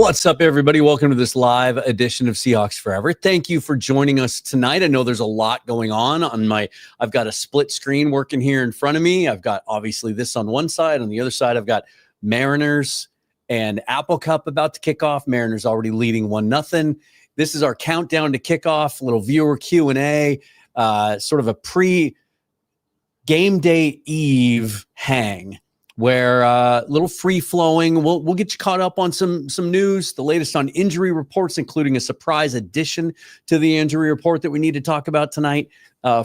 What's up, everybody? Welcome to this live edition of Seahawks Forever. Thank you for joining us tonight. I know there's a lot going on I've got a split screen working here in front of me. I've got obviously this on one side. On the other side, I've got Mariners and Apple Cup about to kick off. Mariners already leading 1-0. This is our countdown to kickoff, little viewer Q&A, sort of a pre-game day eve hang, where little free flowing. We'll get you caught up on some news, the latest on injury reports, including a surprise addition to the injury report that we need to talk about tonight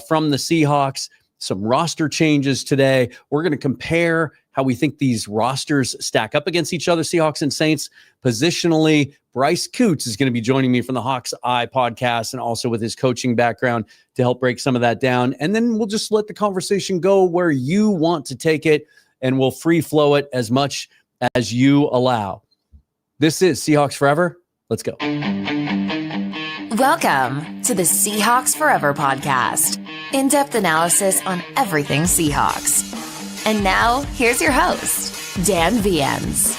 from the Seahawks. Some roster changes today. We're going to compare how we think these rosters stack up against each other, Seahawks and Saints. Positionally, Bryce Coutts is going to be joining me from the Hawks Eye podcast and also with his coaching background to help break some of that down. And then we'll just let the conversation go where you want to take it, and we'll free flow it as much as you allow. This is Seahawks Forever. Let's go. Welcome to the Seahawks Forever podcast. In-depth analysis on everything Seahawks. And now, here's your host, Dan Viens.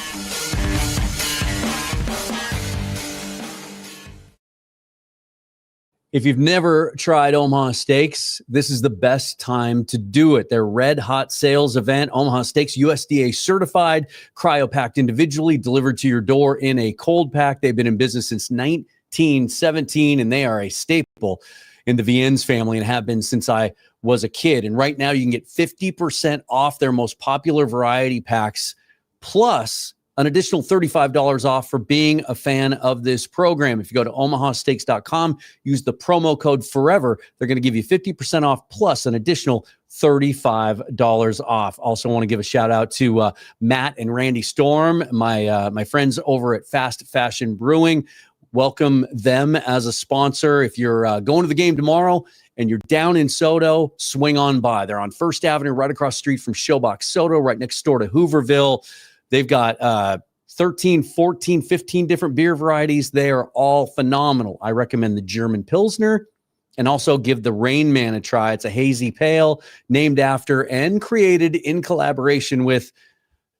If you've never tried Omaha Steaks, this is the best time to do it. Their red hot sales event, Omaha Steaks, USDA certified, cryo-packed individually, delivered to your door in a cold pack. They've been in business since 1917, and they are a staple in the Viens family and have been since I was a kid. And right now you can get 50% off their most popular variety packs, plus an additional $35 off for being a fan of this program. If you go to omahasteaks.com, use the promo code FOREVER, they're going to give you 50% off plus an additional $35 off. Also want to give a shout out to Matt and Randy Storm, my friends over at Fast Fashion Brewing. Welcome them as a sponsor. If you're going to the game tomorrow and you're down in Soto, swing on by. They're on First Avenue, right across the street from Showbox Soto, right next door to Hooverville. They've got 13, 14, 15 different beer varieties. They are all phenomenal. I recommend the German Pilsner and also give the Rain Man a try. It's a hazy pale named after and created in collaboration with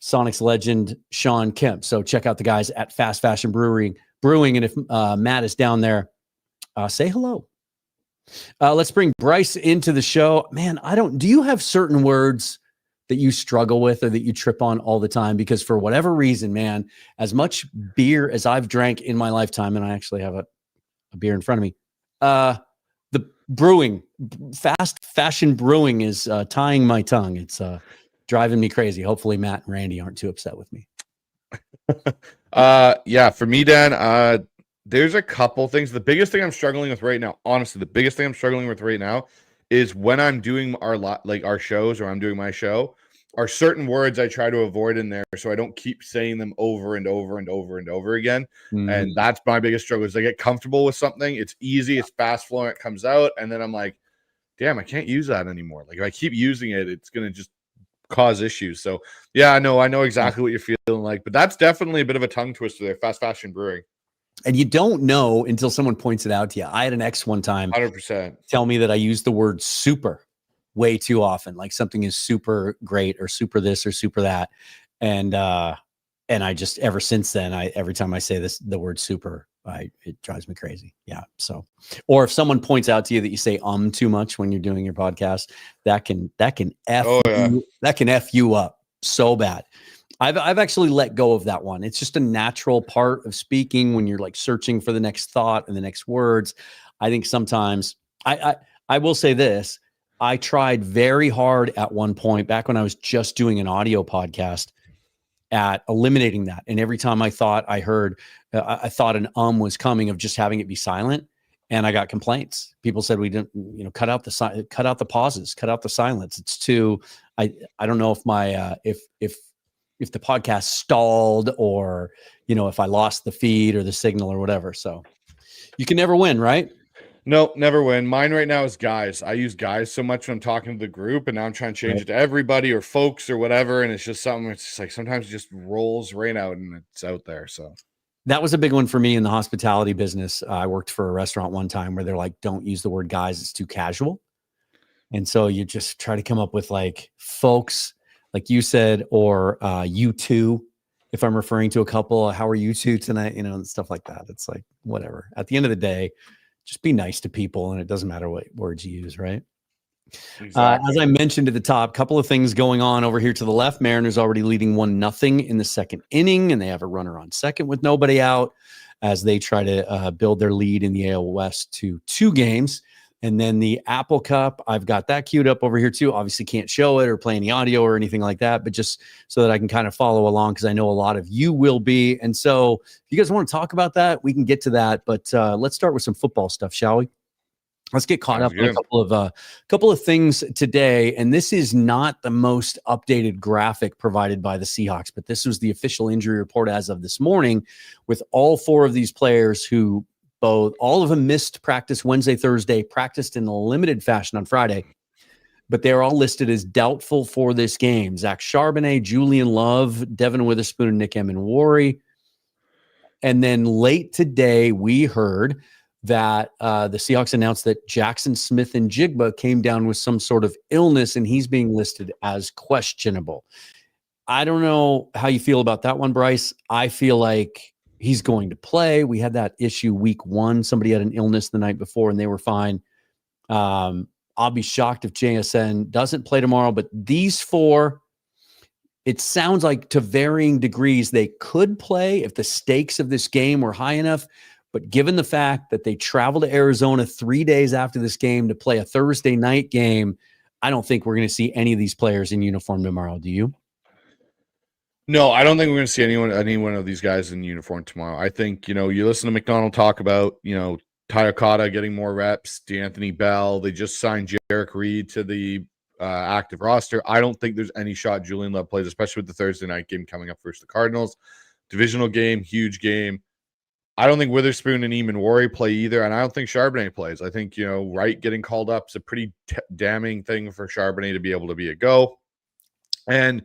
Sonics legend Sean Kemp. So check out the guys at Fast Fashion Brewing. And if Matt is down there, say hello. Let's bring Bryce into the show. Man, do you have certain words that you struggle with or that you trip on all the time? Because for whatever reason, man, as much beer as I've drank in my lifetime, and I actually have a beer in front of me, the brewing, fast fashion brewing is tying my tongue. It's driving me crazy. Hopefully Matt and Randy aren't too upset with me. Yeah, for me, Dan, there's a couple things. The biggest thing I'm struggling with right now, honestly, is when I'm doing our shows or I'm doing my show, are certain words I try to avoid in there so I don't keep saying them over and over and over and over again. And that's my biggest struggle is I get comfortable with something. It's easy, it's fast flowing, it comes out, and then I'm like, damn, I can't use that anymore. Like if I keep using it, it's gonna just cause issues. So yeah, I know exactly what you're feeling like, but that's definitely a bit of a tongue twister there. Fast fashion brewing. And you don't know until someone points it out to you. I had an ex one time 100% tell me that I use the word super way too often, like something is super great or super this or super that. And I just, ever since then, every time I say the word super, it drives me crazy. Yeah. So, or if someone points out to you that you say too much when you're doing your podcast, that can F you up so bad. I've actually let go of that one. It's just a natural part of speaking when you're like searching for the next thought and the next words. I think sometimes I will say this. I tried very hard at one point back when I was just doing an audio podcast at eliminating that. And every time I thought I thought an was coming, of just having it be silent. And I got complaints. People said, we didn't, cut out the pauses, cut out the silence. It's too, I don't know if my, if the podcast stalled or, if I lost the feed or the signal or whatever. So you can never win, right? No, never win. Mine right now is guys. I use guys so much when I'm talking to the group, and now I'm trying to change it to everybody or folks or whatever. And it's just something, it's just like sometimes it just rolls right out and it's out there. So that was a big one for me in the hospitality business. I worked for a restaurant one time where they're like, don't use the word guys. It's too casual. And so you just try to come up with like folks, like you said, or you two, if I'm referring to a couple, how are you two tonight? And stuff like that. It's like, whatever. At the end of the day, just be nice to people, and it doesn't matter what words you use, right? Exactly. As I mentioned at the top, couple of things going on over here to the left. Mariners already leading 1-0 in the second inning, and they have a runner on second with nobody out as they try to build their lead in the AL West to 2 games. And then the Apple Cup, I've got that queued up over here too. Obviously can't show it or play any audio or anything like that, but just so that I can kind of follow along, because I know a lot of you will be. And so if you guys want to talk about that, we can get to that. But let's start with some football stuff, shall we? Let's get caught up on a couple of things today. And this is not the most updated graphic provided by the Seahawks, but this was the official injury report as of this morning, with all 4 of these players who all of them missed practice Wednesday, Thursday, practiced in a limited fashion on Friday, but they're all listed as doubtful for this game. Zach Charbonnet, Julian Love, Devin Witherspoon, and Nick Emenwari. And then late today, we heard that the Seahawks announced that Jackson Smith and Jigba came down with some sort of illness, and he's being listed as questionable. I don't know how you feel about that one, Bryce. I feel like he's going to play. We had that issue week 1. Somebody had an illness the night before, and they were fine. I'll be shocked if JSN doesn't play tomorrow, but these 4, it sounds like to varying degrees they could play if the stakes of this game were high enough. But given the fact that they travel to Arizona 3 days after this game to play a Thursday night game, I don't think we're going to see any of these players in uniform tomorrow. Do you? No, I don't think we're going to see any one of these guys in uniform tomorrow. I think, you listen to McDonald talk about, Ty Okada getting more reps, D'Anthony Bell. They just signed Jarek Reed to the active roster. I don't think there's any shot Julian Love plays, especially with the Thursday night game coming up versus the Cardinals. Divisional game, huge game. I don't think Witherspoon and Emenwari play either, and I don't think Charbonnet plays. I think, Wright getting called up is a pretty damning thing for Charbonnet to be able to be a go. And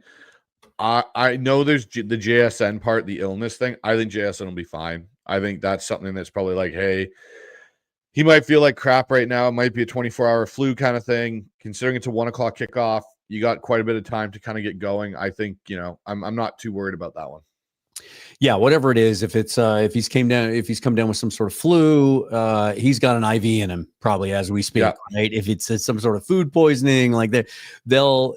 I know there's the JSN part, the illness thing. I think JSN will be fine. I think that's something that's probably like, hey, he might feel like crap right now. It might be a 24-hour flu kind of thing. Considering it's a 1 o'clock kickoff, you got quite a bit of time to kind of get going. I think, I'm not too worried about that one. Yeah, whatever it is, if he's come down with some sort of flu, he's got an IV in him probably as we speak, right? If it's some sort of food poisoning, like they'll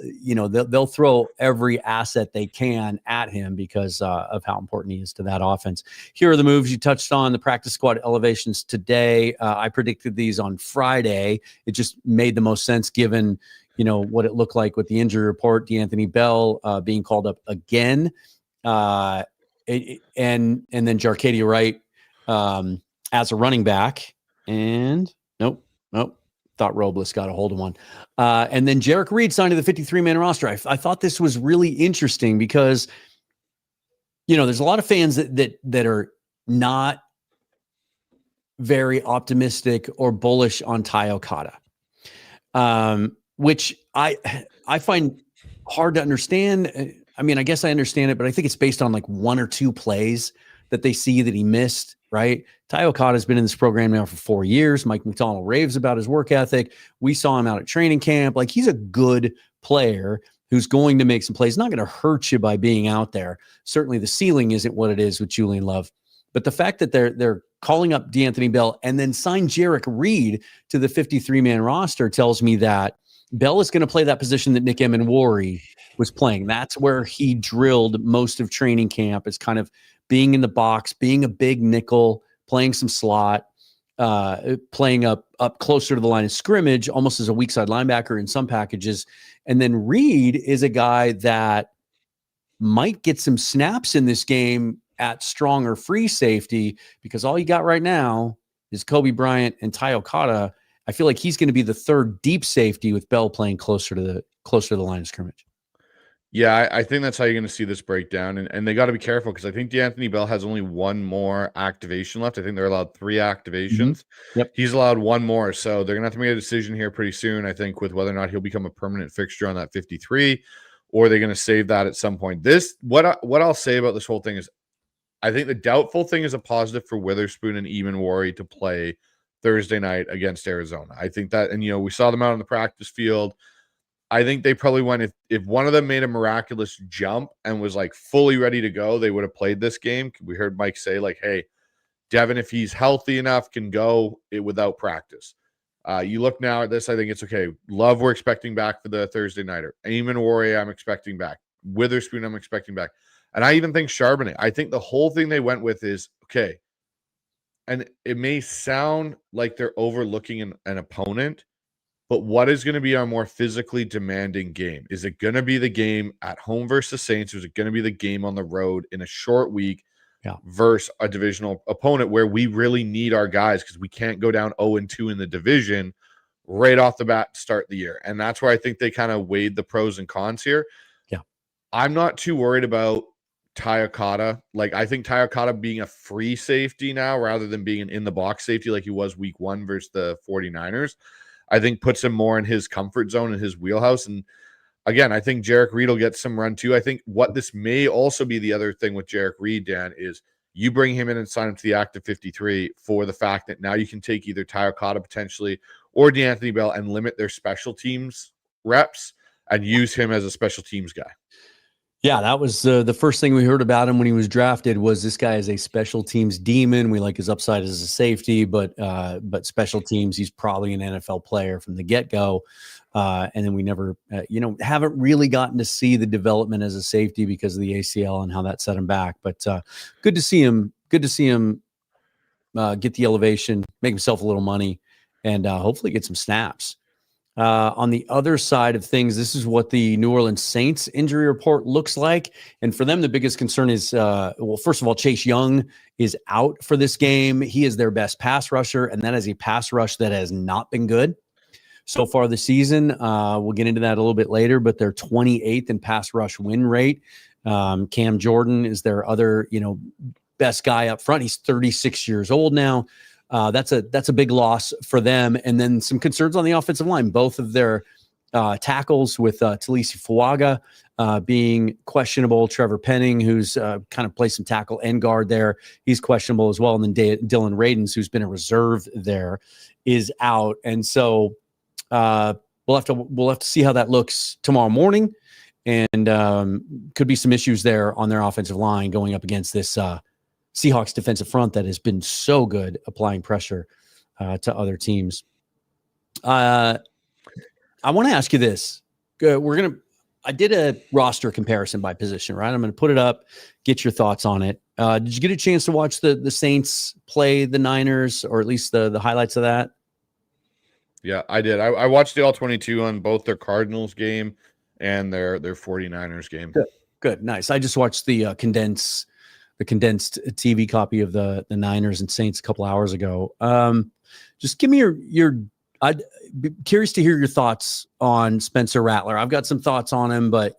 throw every asset they can at him because of how important he is to that offense. Here are the moves you touched on, the practice squad elevations today. I predicted these on Friday. It just made the most sense given what it looked like with the injury report. D'Anthony Bell being called up again. And then Jarcadia Wright as a running back. And nope. Thought Robles got a hold of one. And then Jarek Reed signed to the 53-man roster. I thought this was really interesting because, there's a lot of fans that are not very optimistic or bullish on Ty Okada, which I find hard to understand. I mean, I guess I understand it, but I think it's based on like 1 or 2 plays that they see that he missed, right? Ty Okada has been in this program now for 4 years. Mike McDonald raves about his work ethic. We saw him out at training camp. Like, he's a good player who's going to make some plays. Not going to hurt you by being out there. Certainly the ceiling isn't what it is with Julian Love. But the fact that they're calling up D'Anthony Bell and then sign Jarek Reed to the 53-man roster tells me that Bell is going to play that position that Nick Emenwari was playing. That's where he drilled most of training camp, is kind of being in the box, being a big nickel, playing some slot, playing up closer to the line of scrimmage, almost as a weak side linebacker in some packages. And then Reed is a guy that might get some snaps in this game at strong or free safety, because all you got right now is Kobe Bryant and Ty Okada. I feel like he's going to be the third deep safety with Bell playing closer to the line of scrimmage. Yeah, I think that's how you're going to see this breakdown. And they got to be careful, because I think D'Anthony Bell has only 1 more activation left. I think they're allowed 3 activations. Mm-hmm. Yep. He's allowed 1 more. So they're going to have to make a decision here pretty soon, I think, with whether or not he'll become a permanent fixture on that 53, or they're going to save that at some point. What I'll say about this whole thing is, I think the doubtful thing is a positive for Witherspoon and Emenwari to play Thursday night against Arizona. I think that, and we saw them out on the practice field. I think they probably went, if one of them made a miraculous jump and was like fully ready to go, they would have played this game. We heard Mike say like, hey, Devin, if he's healthy enough, can go without practice. You look now at this, I think it's okay. Love, we're expecting back for the Thursday nighter. Eamon Warrior, I'm expecting back. Witherspoon, I'm expecting back. And I even think Charbonnet. I think the whole thing they went with is, okay, and it may sound like they're overlooking an opponent, but what is going to be our more physically demanding game? Is it going to be the game at home versus Saints, or is it going to be the game on the road in a short week versus a divisional opponent where we really need our guys because we can't go down 0-2 in the division right off the bat to start the year? And that's where I think they kind of weighed the pros and cons here. Yeah. I'm not too worried about Tayakata. Like, I think Tayakata being a free safety now rather than being an in-the-box safety like he was week 1 versus the 49ers, I think puts him more in his comfort zone and his wheelhouse. And again, I think Jarek Reed will get some run too. I think what this may also be the other thing with Jarek Reed, Dan, is you bring him in and sign him to the active 53 for the fact that now you can take either Tayakata potentially or DeAnthony Bell and limit their special teams reps and use him as a special teams guy. Yeah, that was the first thing we heard about him when he was drafted was this guy is a special teams demon. We like his upside as a safety, but special teams, he's probably an NFL player from the get-go. And then we never, haven't really gotten to see the development as a safety because of the ACL and how that set him back. But good to see him. Good to see him get the elevation, make himself a little money, and hopefully get some snaps. On the other side of things, this is what the New Orleans Saints injury report looks like. And for them, the biggest concern is, first of all, Chase Young is out for this game. He is their best pass rusher, and that is a pass rush that has not been good so far this season. We'll get into that a little bit later, but they're 28th in pass rush win rate. Cam Jordan is their other, best guy up front. He's 36 years old now. That's a big loss for them. And then some concerns on the offensive line. Both of their tackles with Talisi Fuaga being questionable. Trevor Penning, who's kind of plays some tackle and guard there, he's questionable as well. And then Dylan Radens, who's been a reserve there, is out. And so we'll have to see how that looks tomorrow morning. And could be some issues there on their offensive line going up against this Seahawks defensive front that has been so good applying pressure to other teams. I want to ask you this. I did a roster comparison by position, right? I'm going to put it up, get your thoughts on it. Did you get a chance to watch the Saints play the Niners, or at least the highlights of that? Yeah, I did. I watched the All-22 on both their Cardinals game and their 49ers game. Good. Nice. I just watched the condensed TV copy of the Niners and Saints a couple hours ago. Just give me I'd be curious to hear your thoughts on Spencer Rattler. I've got some thoughts on him, but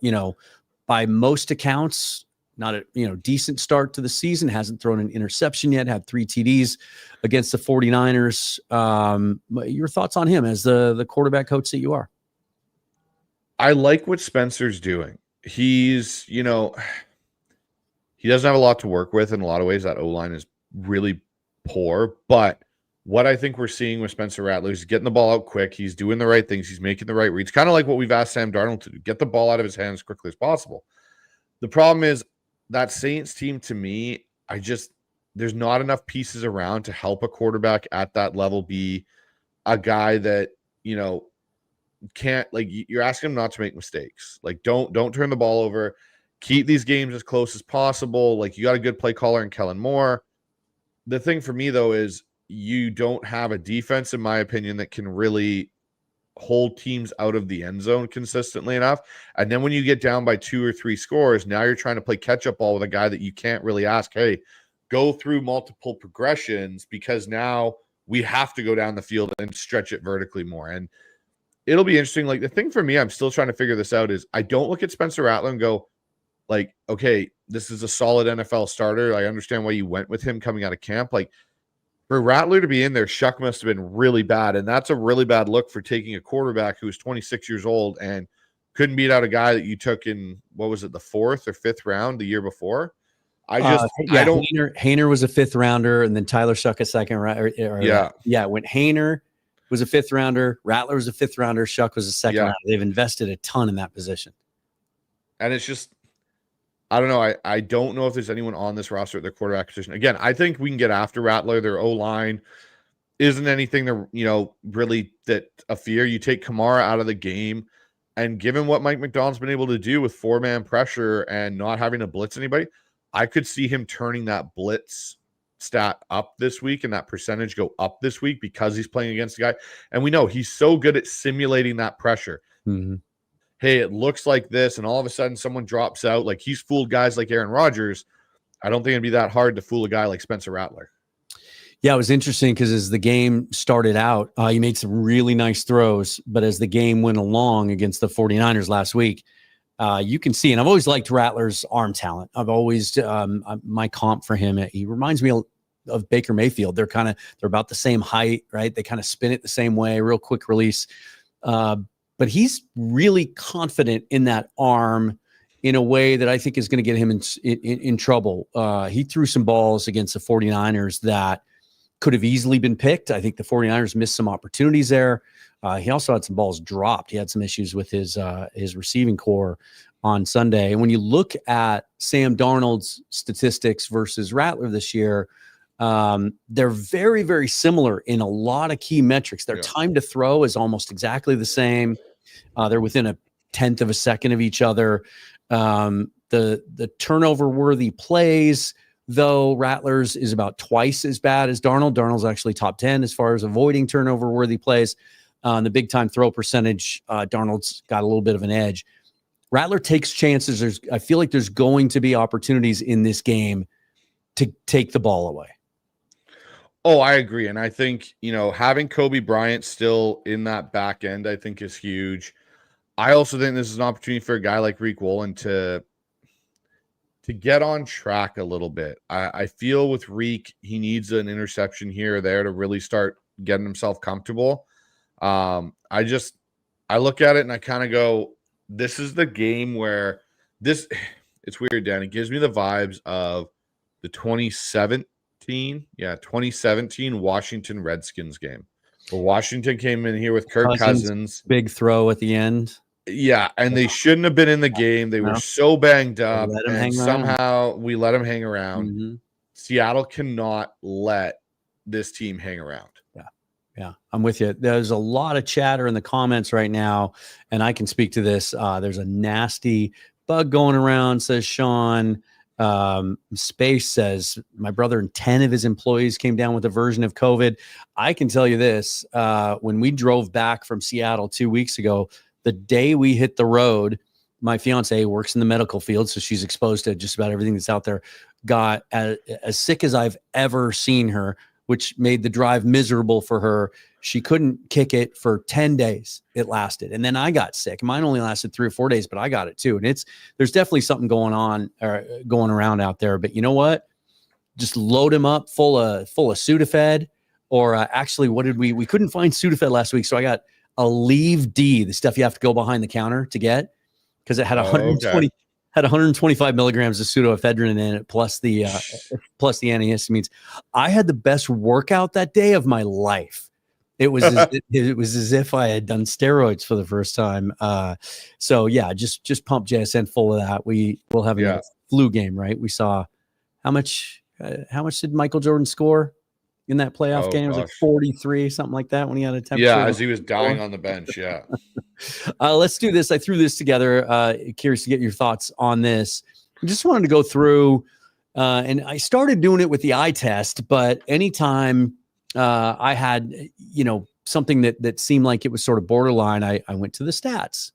by most accounts, not a decent start to the season. Hasn't thrown an interception yet. Had 3 TDs against the 49ers. Your thoughts on him as the quarterback coach that you are? I like what Spencer's doing. He's he doesn't have a lot to work with in a lot of ways. That O-line is really poor. But what I think we're seeing with Spencer Rattler is getting the ball out quick. He's doing the right things. He's making the right reads. Kind of like what we've asked Sam Darnold to do. Get the ball out of his hands as quickly as possible. The problem is that Saints team, to me, there's not enough pieces around to help a quarterback at that level be a guy that, can't, like, you're asking him not to make mistakes. Like, don't turn the ball over. Keep these games as close as possible. Like, you got a good play caller in Kellen Moore. The thing for me, though, is you don't have a defense, in my opinion, that can really hold teams out of the end zone consistently enough. And then when you get down by 2 or 3 scores, now you're trying to play catch-up ball with a guy that you can't really ask, hey, go through multiple progressions, because now we have to go down the field and stretch it vertically more. And it'll be interesting. Like, the thing for me, I'm still trying to figure this out, is I don't look at Spencer Rattler and go, like, okay, this is a solid NFL starter. I understand why you went with him coming out of camp. Like, for Rattler to be in there, Shuck must have been really bad. And that's a really bad look for taking a quarterback who was 26 years old and couldn't beat out a guy that you took in, what was it, the 4th or 5th round the year before? I don't. Hayner was a 5th rounder, and then Tyler Shuck a 2nd round. It went Hayner, was a 5th rounder. Rattler was a 5th rounder. Shuck was a 2nd rounder. They've invested a ton in that position. And it's just, I don't know. I don't know if there's anyone on this roster at their quarterback position. Again, I think we can get after Rattler. Their O-line isn't anything to, really that a fear. You take Kamara out of the game, and given what Mike McDonald's been able to do with 4-man pressure and not having to blitz anybody, I could see him turning that blitz stat up this week and that percentage go up this week because he's playing against a guy. And we know he's so good at simulating that pressure. Mm-hmm. Hey, it looks like this, and all of a sudden someone drops out. Like, he's fooled guys like Aaron Rodgers. I don't think it'd be that hard to fool a guy like Spencer Rattler. Yeah, it was interesting because as the game started out, he made some really nice throws. But as the game went along against the 49ers last week, you can see, and I've always liked Rattler's arm talent. I've always, my comp for him, he reminds me of Baker Mayfield. They're about the same height, right? They kind of spin it the same way, real quick release. But he's really confident in that arm in a way that I think is going to get him in trouble. He threw some balls against the 49ers that could have easily been picked. I think the 49ers missed some opportunities there. He also had some balls dropped. He had some issues with his receiving core on Sunday. And when you look at Sam Darnold's statistics versus Rattler this year, they're very, very similar in a lot of key metrics. Their time to throw is almost exactly the same. They're within a 1/10 of a second of each other. The turnover worthy plays, though, Rattler's is about twice as bad as Darnold. Darnold's actually top 10 as far as avoiding turnover worthy plays. The big time throw percentage, Darnold's got a little bit of an edge. Rattler takes chances. I feel like there's going to be opportunities in this game to take the ball away. Oh, I agree. And I think, having Kobe Bryant still in that back end, I think is huge. I also think this is an opportunity for a guy like Riq Woolen to get on track a little bit. I feel with Riq, he needs an interception here or there to really start getting himself comfortable. I look at it and I kind of go, this is the game where it's weird, Dan. It gives me the vibes of the 2017 Washington Redskins game where Washington came in here with Kirk Cousins. Big throw at the end. Yeah, and they shouldn't have been in the game. They were so banged up, and somehow we let them hang around. Mm-hmm. Seattle cannot let this team hang around. Yeah, I'm with you. There's a lot of chatter in the comments right now, and I can speak to this. There's a nasty bug going around, says Sean. Space says, my brother and 10 of his employees came down with a version of COVID. I can tell you this. When we drove back from Seattle 2 weeks ago, the day we hit the road, my fiance works in the medical field, so she's exposed to just about everything that's out there, got as sick as I've ever seen her, which made the drive miserable for her. She couldn't kick it for 10 days. It lasted. And then I got sick. Mine only lasted 3 or 4 days, but I got it too. And there's definitely something going around out there. But you know what? Just load him up full of Sudafed, or actually, what did we couldn't find Sudafed last week. So I got Aleve D, the stuff you have to go behind the counter to get, because it had 125 milligrams of pseudoephedrine in it, plus the antihistamines. I had the best workout that day of my life. It was as if I had done steroids for the first time. So yeah, just pump JSN full of that. We'll have a flu game, right? We saw how much did Michael Jordan score in that playoff game? It was like 43, something like that, when he had a temperature. Yeah, as he was dying on the bench. Yeah. Let's do this. I threw this together. Curious to get your thoughts on this. I just wanted to go through, and I started doing it with the eye test, but anytime I had, something that seemed like it was sort of borderline, I went to the stats.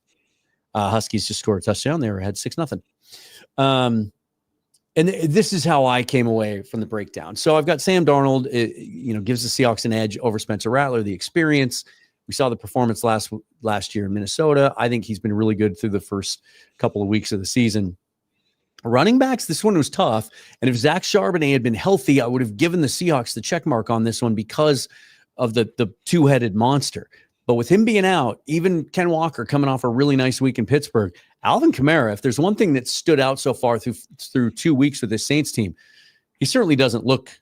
Huskies just scored a touchdown. They were ahead 6-0. And this is how I came away from the breakdown. So I've got Sam Darnold, gives the Seahawks an edge over Spencer Rattler, the experience. We saw the performance last year in Minnesota. I think he's been really good through the first couple of weeks of the season. Running backs, this one was tough. And if Zach Charbonnet had been healthy, I would have given the Seahawks the check mark on this one because of the two-headed monster. But with him being out, even Ken Walker coming off a really nice week in Pittsburgh, Alvin Kamara, if there's one thing that stood out so far through 2 weeks with this Saints team, he certainly doesn't look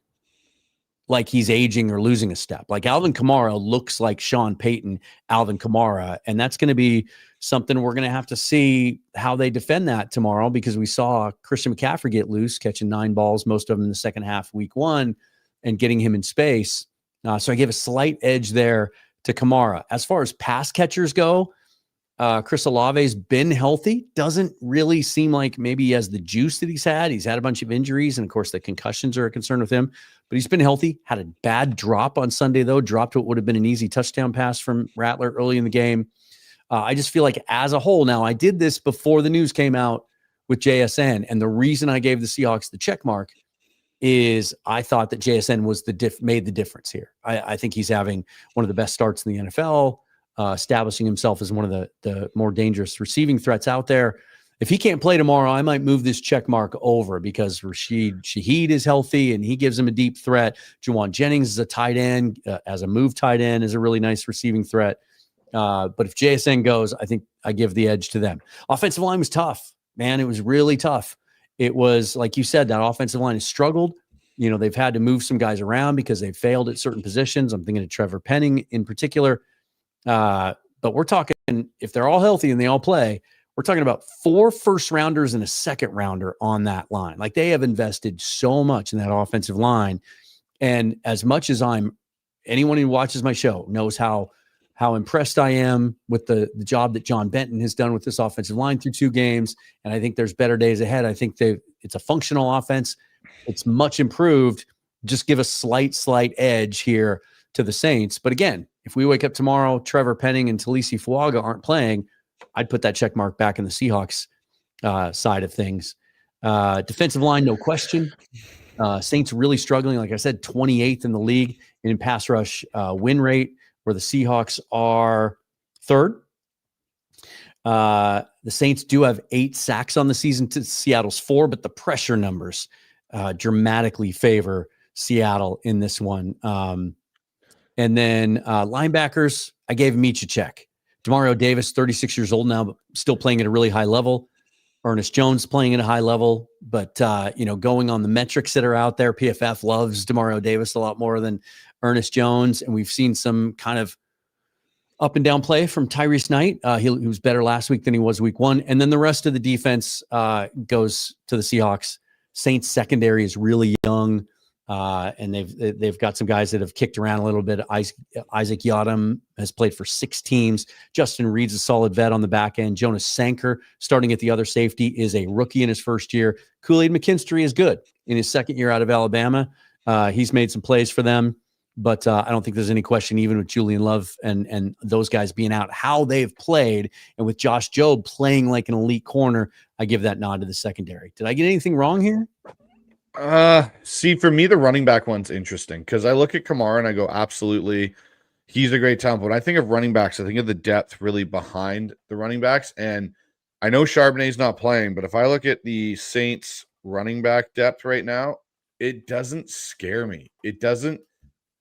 like he's aging or losing a step. Like Alvin Kamara looks like Sean Payton, Alvin Kamara, and that's going to be something we're going to have to see how they defend that tomorrow, because we saw Christian McCaffrey get loose, catching 9 balls, most of them in the second half, week 1, and getting him in space. So I gave a slight edge there to Kamara. As far as pass catchers go, Chris Olave's been healthy. Doesn't really seem like maybe he has the juice that he's had. He's had a bunch of injuries, and of course the concussions are a concern with him, but he's been healthy. Had a bad drop on Sunday, though. Dropped what would have been an easy touchdown pass from Rattler early in the game. I just feel like as a whole, now I did this before the news came out with JSN, and the reason I gave the Seahawks the check mark is I thought that JSN was made the difference here. I think he's having one of the best starts in the NFL, establishing himself as one of the more dangerous receiving threats out there. If he can't play tomorrow, I might move this check mark over, because Rashid Shaheed is healthy and he gives him a deep threat. Juwan Jennings is a tight end, as a move tight end, is a really nice receiving threat. But if JSN goes, I think I give the edge to them. Offensive line was tough, man. It was really tough. It was, like you said, that offensive line has struggled. You know, they've had to move some guys around because they failed at certain positions. I'm thinking of Trevor Penning in particular. But we're talking, if they're all healthy and they all play, we're talking about 4 first-rounders and a second-rounder on that line. Like, they have invested so much in that offensive line. And as much as anyone who watches my show knows how impressed I am with the job that John Benton has done with this offensive line through 2 games. And I think there's better days ahead. I think it's a functional offense. It's much improved. Just give a slight edge here to the Saints. But again, if we wake up tomorrow, Trevor Penning and Talisi Fuaga aren't playing, I'd put that check mark back in the Seahawks side of things. Defensive line, no question. Saints really struggling. Like I said, 28th in the league in pass rush win rate, where the Seahawks are 3rd. The Saints do have 8 sacks on the season to Seattle's 4, but the pressure numbers dramatically favor Seattle in this one. And then linebackers, I gave them each a check. Demario Davis, 36 years old now, but still playing at a really high level. Ernest Jones playing at a high level, but going on the metrics that are out there, PFF loves Demario Davis a lot more than Ernest Jones, and we've seen some kind of up and down play from Tyrese Knight. He was better last week than he was week 1, and then the rest of the defense goes to the Seahawks. Saints secondary is really young, and they've got some guys that have kicked around a little bit. Isaac Yadam has played for 6 teams. Justin Reed's a solid vet on the back end. Jonas Sanker, starting at the other safety, is a rookie in his first year. Kool-Aid McKinstry is good in his second year out of Alabama. He's made some plays for them, but I don't think there's any question, even with Julian Love and those guys being out, how they've played. And with Josh Jobe playing like an elite corner, I give that nod to the secondary. Did I get anything wrong here? See, for me, the running back one's interesting, because I look at Kamara and I go, absolutely, he's a great talent. But when I think of running backs, I think of the depth really behind the running backs. And I know Charbonnet's not playing, but if I look at the Saints running back depth right now, it doesn't scare me. It doesn't,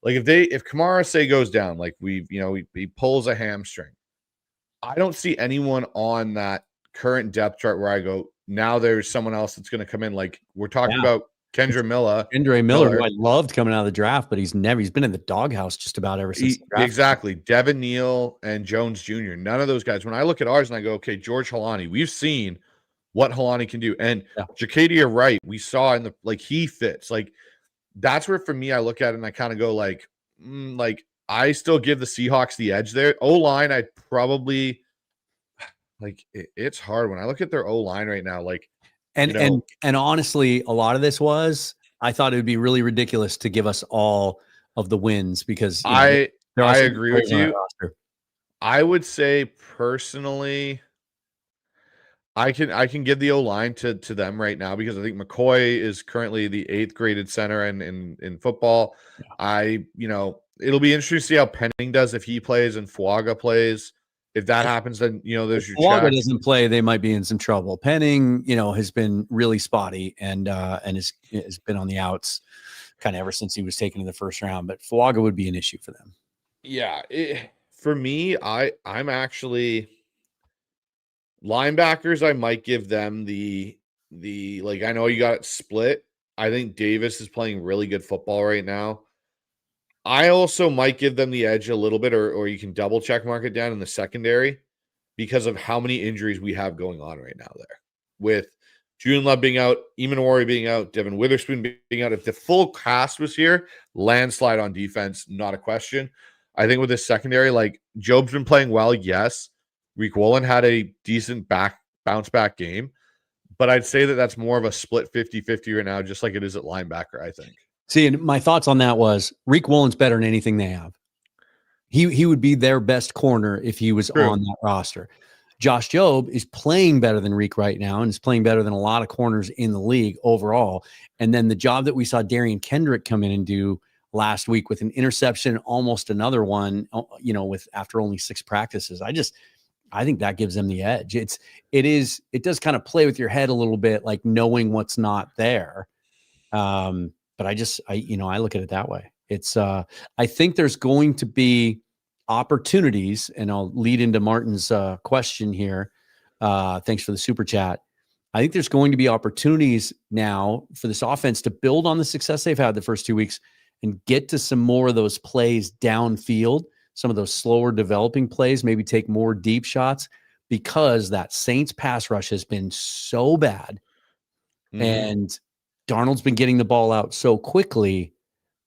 like, if Kamara, say, goes down, like he pulls a hamstring, I don't see anyone on that current depth chart where I go, now there's someone else that's going to come in. Like, we're talking about Kendre Miller, who I loved coming out of the draft, but he's been in the doghouse just about ever since the draft. Exactly. Devin Neal and Jones Jr. None of those guys. When I look at ours and I go, okay, George Halani, we've seen what Halani can do. And Jacadia Wright, we saw he fits. Like, that's where, for me, I look at it and I kind of go like, I still give the Seahawks the edge there. O-line, I'd probably, it's hard when I look at their O-line right now. And honestly, a lot of this was, I thought it would be really ridiculous to give us all of the wins, because I agree with you. I would say personally, I can give the O-line to them right now, because I think McCoy is currently the 8th graded center in football. Yeah. It'll be interesting to see how Penning does if he plays and Fuaga plays. If that happens, then there's your Fuaga doesn't play, they might be in some trouble. Penning, has been really spotty and has been on the outs kind of ever since he was taken in the first round. But Fuaga would be an issue for them. Yeah, for me, I'm actually linebackers. I might give them the I know you got it split. I think Davis is playing really good football right now. I also might give them the edge a little bit, or you can double check mark it down in the secondary because of how many injuries we have going on right now there. With Julian Love being out, Eamon being out, Devin Witherspoon being out. If the full cast was here, landslide on defense, not a question. I think with this secondary, like Job's been playing well, yes. Rick Woolen had a decent bounce back game, but I'd say that that's more of a split 50-50 right now, just like it is at linebacker, I think. See, and my thoughts on that was Rick Woolen's better than anything they have. He would be their best corner if he was on that roster. Josh Jobe is playing better than Reek right now and is playing better than a lot of corners in the league overall. And then the job that we saw Darian Kendrick come in and do last week with an interception, almost another one, with after only 6 practices. I think that gives them the edge. It does kind of play with your head a little bit, like knowing what's not there. But I look at it that way. It's I think there's going to be opportunities, and I'll lead into Martin's question here. Thanks for the super chat. I think there's going to be opportunities now for this offense to build on the success they've had the first 2 weeks and get to some more of those plays downfield, some of those slower developing plays, maybe take more deep shots, because that Saints pass rush has been so bad. And Darnold's been getting the ball out so quickly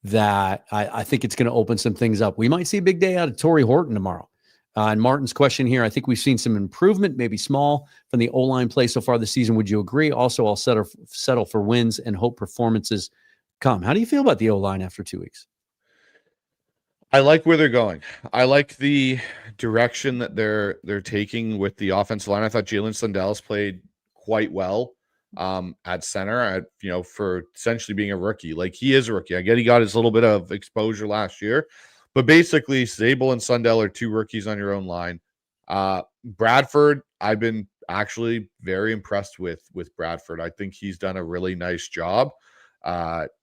that I think it's going to open some things up. We might see a big day out of Torrey Horton tomorrow. And Martin's question here, I think we've seen some improvement, maybe small, from the O-line play so far this season. Would you agree? Also, I'll settle for wins and hope performances come. How do you feel about the O-line after 2 weeks? I like where they're going. I like the direction that they're taking with the offensive line. I thought Jalen Sundel's played quite well at center, for essentially being a rookie. Like, he is a rookie. I get he got his little bit of exposure last year, but basically ZELLE and Sundell are 2 rookies on your own line. Bradford, I've been actually very impressed with Bradford. I think he's done a really nice job.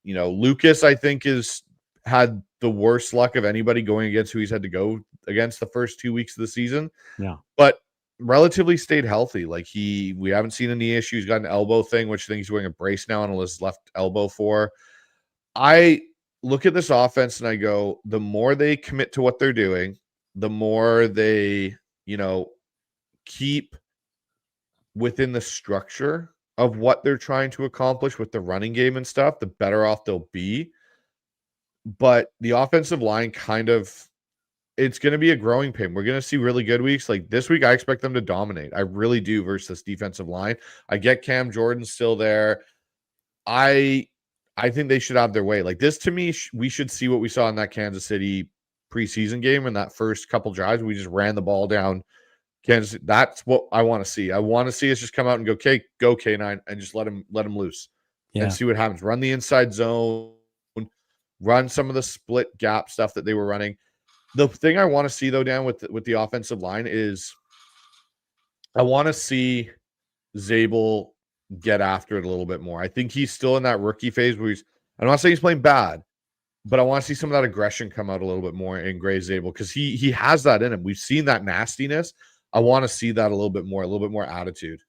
Lucas, I think, has had the worst luck of anybody going against who he's had to go against the first 2 weeks of the season. Yeah. But relatively stayed healthy. Like, we haven't seen any issues. He's got an elbow thing, which I think he's wearing a brace now on his left elbow for. I look at this offense and I go, the more they commit to what they're doing, the more they, keep within the structure of what they're trying to accomplish with the running game and stuff, the better off they'll be. But the offensive line it's going to be a growing pain. We're going to see really good weeks. Like this week, I expect them to dominate. I really do versus this defensive line. I get Cam Jordan still there. I think they should have their way. Like this, to me, we should see what we saw in that Kansas City preseason game in that first couple drives. We just ran the ball down Kansas City. That's what I want to see. I want to see us just come out and go K9 and just let him loose and see what happens. Run the inside zone, run some of the split gap stuff that they were running. The thing I want to see, though, Dan, with the offensive line is I want to see Zabel get after it a little bit more. I think he's still in that rookie phase where I'm not saying he's playing bad, but I want to see some of that aggression come out a little bit more in Gray Zabel because he has that in him. We've seen that nastiness. I want to see that a little bit more attitude.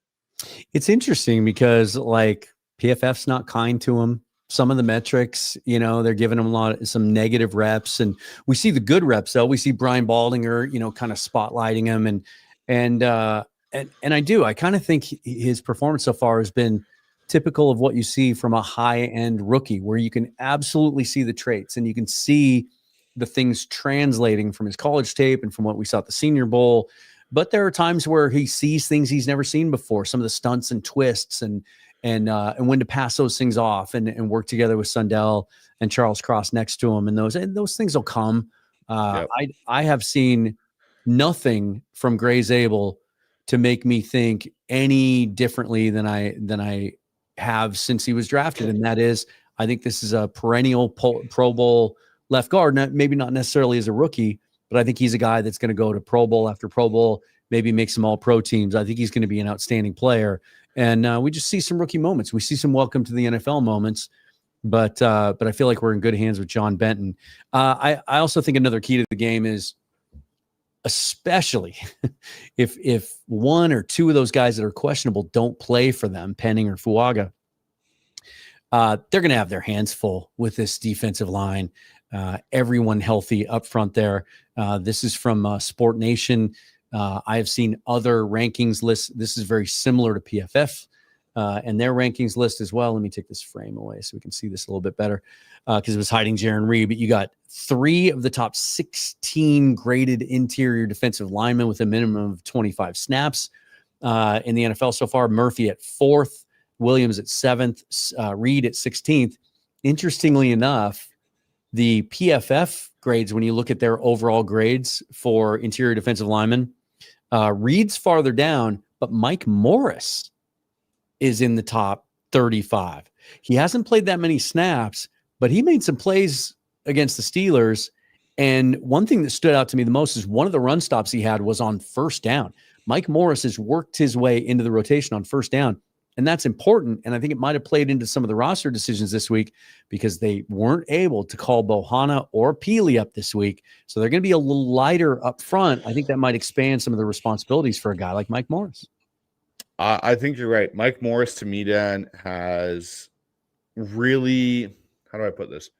It's interesting because, like, PFF's not kind to him. Some of the metrics, they're giving him some negative reps, and we see the good reps though. We see Brian Baldinger, kind of spotlighting him, and I kind of think his performance so far has been typical of what you see from a high-end rookie, where you can absolutely see the traits and you can see the things translating from his college tape and from what we saw at the Senior Bowl. But there are times where he sees things he's never seen before, some of the stunts and twists and when to pass those things off and work together with Sundell and Charles Cross next to him. And those things will come. Yep. I have seen nothing from Gray Zabel to make me think any differently than I have since he was drafted. And that is, I think this is a perennial Pro Bowl left guard, maybe not necessarily as a rookie, but I think he's a guy that's going to go to Pro Bowl after Pro Bowl, maybe make some all-pro teams. I think he's going to be an outstanding player. And we just see some rookie moments. We see some welcome to the NFL moments, but I feel like we're in good hands with John Benton. I also think another key to the game is, especially if one or two of those guys that are questionable don't play for them, Penning or Fuaga, they're going to have their hands full with this defensive line. Everyone healthy up front there. This is from Sport Nation. I have seen other rankings lists. This is very similar to PFF and their rankings list as well. Let me take this frame away so we can see this a little bit better because it was hiding Jaron Reed. But you got 3 of the top 16 graded interior defensive linemen with a minimum of 25 snaps in the NFL so far. Murphy at 4th, Williams at 7th, Reed at 16th. Interestingly enough, the PFF grades, when you look at their overall grades for interior defensive linemen, Reed's farther down, but Mike Morris is in the top 35. He hasn't played that many snaps, but he made some plays against the Steelers. And one thing that stood out to me the most is one of the run stops he had was on first down. Mike Morris has worked his way into the rotation on first down. And that's important. And I think it might have played into some of the roster decisions this week because they weren't able to call Bohanna or Peely up this week. So they're going to be a little lighter up front. I think that might expand some of the responsibilities for a guy like Mike Morris. I think you're right. Mike Morris, to me, Dan, has really, how do I put this?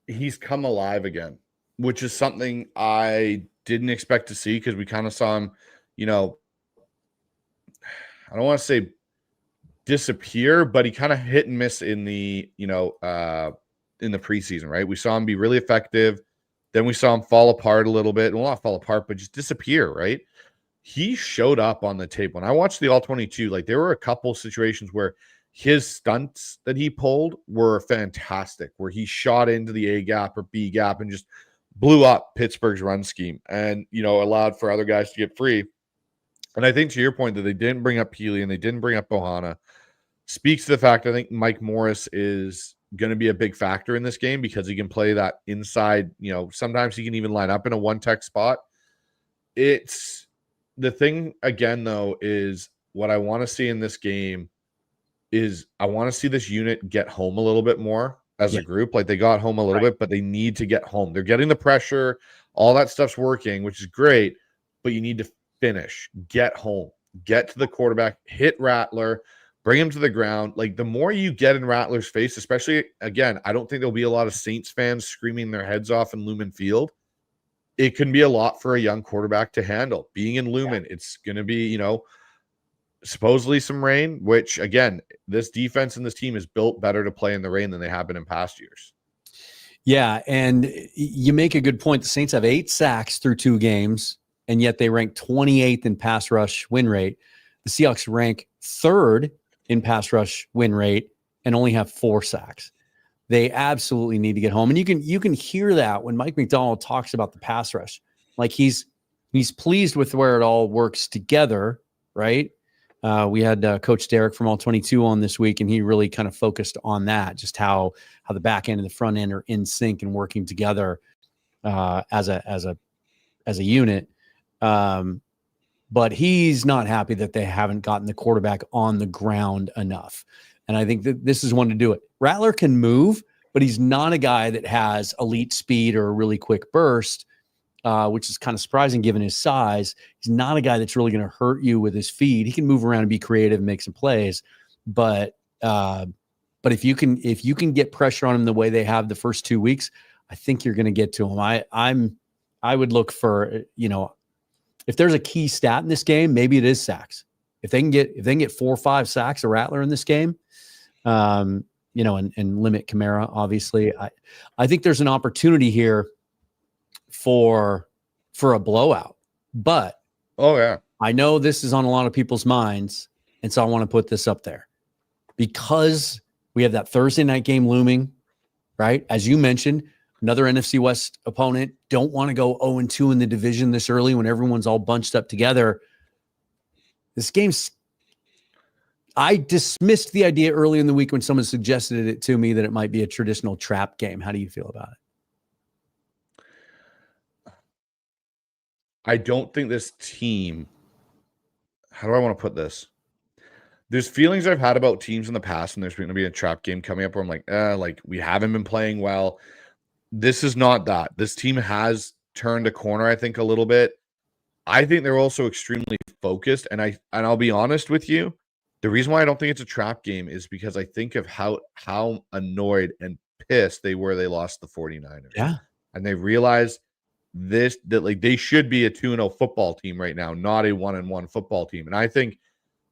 He's come alive again, which is something I didn't expect to see because we kind of saw him, I don't want to say disappear, but he kind of hit and miss in the preseason, right? We saw him be really effective. Then we saw him fall apart a little bit. Well, not fall apart, but just disappear, right? He showed up on the tape. When I watched the All-22, like there were a couple situations where his stunts that he pulled were fantastic, where he shot into the A gap or B gap and just blew up Pittsburgh's run scheme and, allowed for other guys to get free. And I think to your point that they didn't bring up Peely and they didn't bring up Bohanna speaks to the fact I think Mike Morris is going to be a big factor in this game because he can play that inside, sometimes he can even line up in a one-tech spot. It's the thing again, though, is what I want to see in this game is I want to see this unit get home a little bit more as a group. Like they got home a little bit, but they need to get home. They're getting the pressure. All that stuff's working, which is great, but you need to finish, get home, get to the quarterback, hit Rattler, bring him to the ground. Like the more you get in Rattler's face, especially again, I don't think there'll be a lot of Saints fans screaming their heads off in Lumen Field. It can be a lot for a young quarterback to handle. Being in Lumen, it's going to be, supposedly some rain, which again, this defense and this team is built better to play in the rain than they have been in past years. Yeah, and you make a good point. The Saints have 8 sacks through 2 games, and yet they rank 28th in pass rush win rate. The Seahawks rank 3rd in pass rush win rate and only have 4 sacks. They absolutely need to get home. And you can hear that when Mike McDonald talks about the pass rush. Like he's pleased with where it all works together, right? We had Coach Derek from All-22 on this week, and he really kind of focused on that, just how the back end and the front end are in sync and working together as a unit. But he's not happy that they haven't gotten the quarterback on the ground enough. And I think that this is one to do it. Rattler can move, but he's not a guy that has elite speed or a really quick burst, which is kind of surprising given his size. He's not a guy that's really going to hurt you with his feet. He can move around and be creative and make some plays. But if you can get pressure on him the way they have the first 2 weeks, I think you're going to get to him. I would look for, if there's a key stat in this game, maybe it is sacks. If they can get 4 or 5 sacks of Rattler in this game, and limit Kamara, obviously, I think there's an opportunity here for a blowout. But I know this is on a lot of people's minds, and so I want to put this up there because we have that Thursday night game looming, right? As you mentioned, another NFC West opponent. Don't want to go 0-2 in the division this early when everyone's all bunched up together. This game's I dismissed the idea early in the week when someone suggested it to me that it might be a traditional trap game. How do you feel about it? I don't think this team, how do I want to put this? There's feelings I've had about teams in the past when there's going to be a trap game coming up where I'm like we haven't been playing well. This is not that. This team has turned a corner, I think, a little bit. I think they're also extremely focused, and I'll be honest with you. The reason why I don't think it's a trap game is because I think of how annoyed and pissed they lost the 49ers. Yeah. And they realized that like they should be a 2-0 football team right now, not a 1-1 football team. And I think,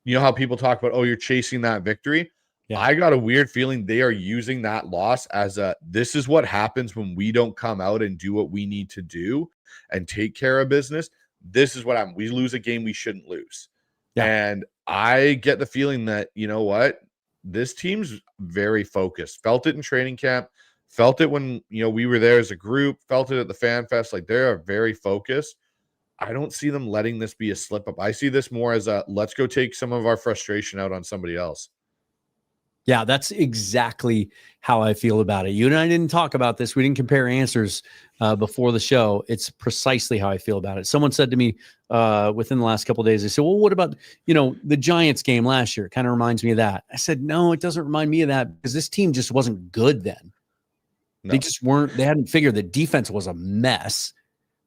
you know how people talk about, oh, you're chasing that victory. Yeah. I got a weird feeling they are using that loss as this is what happens when we don't come out and do what we need to do and take care of business. This is what we lose a game we shouldn't lose. Yeah. And I get the feeling that, you know what, this team's very focused. Felt it in training camp. Felt it when, you know, we were there as a group, felt it at the Fan Fest. Like, they are very focused. I don't see them letting this be a slip up. I see this more as let's go take some of our frustration out on somebody else. Yeah, that's exactly how I feel about it. You and I didn't talk about this. We didn't compare answers before the show. It's precisely how I feel about it. Someone said to me within the last couple of days, they said, well, what about, you know, the Giants game last year? It kind of reminds me of that. I said, no, it doesn't remind me of that because this team just wasn't good then. No. They just weren't. They hadn't figured the defense was a mess.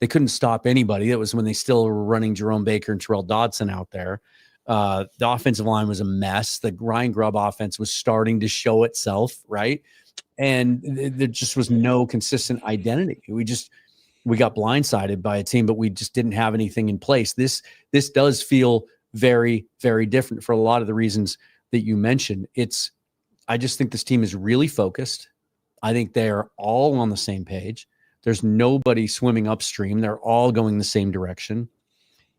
They couldn't stop anybody. That was when they still were running Jerome Baker and Terrell Dodson out there. The offensive line was a mess. The Ryan Grubb offense was starting to show itself, right? And there just was no consistent identity. We got blindsided by a team, but we just didn't have anything in place. This does feel very, very different for a lot of the reasons that you mentioned. I just think this team is really focused. I think they are all on the same page. There's nobody swimming upstream. They're all going the same direction.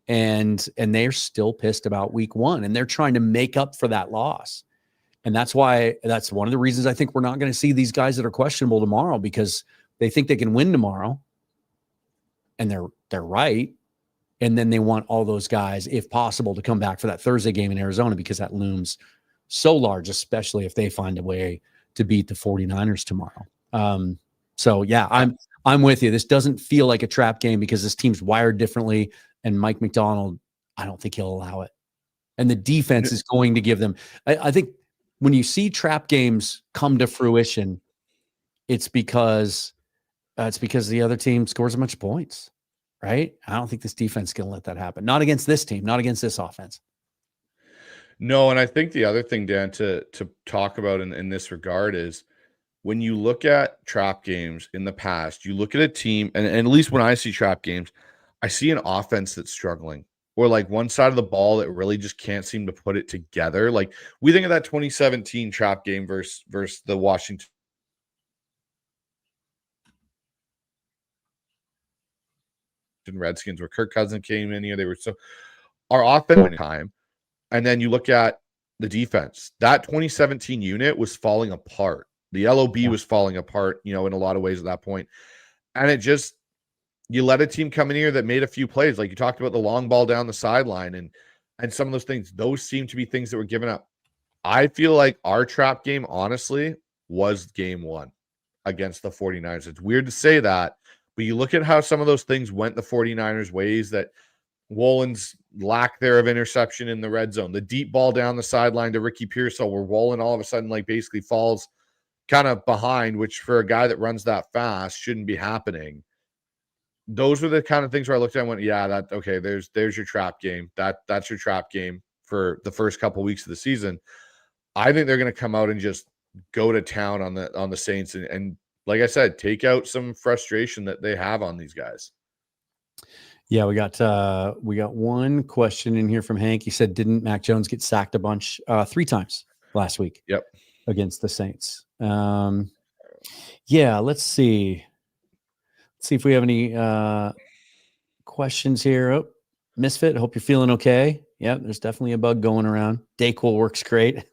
And they're still pissed about week one, and they're trying to make up for that loss. And that's one of the reasons I think we're not going to see these guys that are questionable tomorrow, because they think they can win tomorrow, and they're right. And then they want all those guys, if possible, to come back for that Thursday game in Arizona, because that looms so large, especially if they find a way to beat the 49ers tomorrow. So yeah, I'm with you. This doesn't feel like a trap game because this team's wired differently. And Mike McDonald, I don't think he'll allow it. And the defense is going to give them. I think when you see trap games come to fruition, it's because the other team scores a bunch of points, right? I don't think this defense is going to let that happen. Not against this team, not against this offense. No, and I think the other thing, Dan, to talk about in this regard is when you look at trap games in the past, you look at a team, and at least when I see trap games, I see an offense that's struggling, or like one side of the ball that really just can't seem to put it together. Like we think of that 2017 trap game versus the Washington Redskins, where Kirk Cousins came in here. They were so our offense time. And then you look at the defense. That 2017 unit was falling apart. The LOB was falling apart, you know, in a lot of ways at that point. And it just, you let a team come in here that made a few plays. Like you talked about the long ball down the sideline and some of those things. Those seem to be things that were given up. I feel like our trap game, honestly, was game one against the 49ers. It's weird to say that, but you look at how some of those things went the 49ers' ways, that Wollen's lack there of interception in the red zone, the deep ball down the sideline to Ricky Pearsall, where Wollen all of a sudden like basically falls kind of behind, which for a guy that runs that fast shouldn't be happening. Those were the kind of things where I looked at and went, yeah, okay, there's your trap game. That's your trap game for the first couple of weeks of the season. I think they're going to come out and just go to town on the Saints and like I said, take out some frustration that they have on these guys. Yeah, we got one question in here from Hank. He said, didn't Mac Jones get sacked a bunch 3 times last week? Yep. Against the Saints. Yeah, let's see. Let's see if we have any questions here. Oh, Misfit, hope you're feeling okay. Yeah, there's definitely a bug going around. Dayquil works great.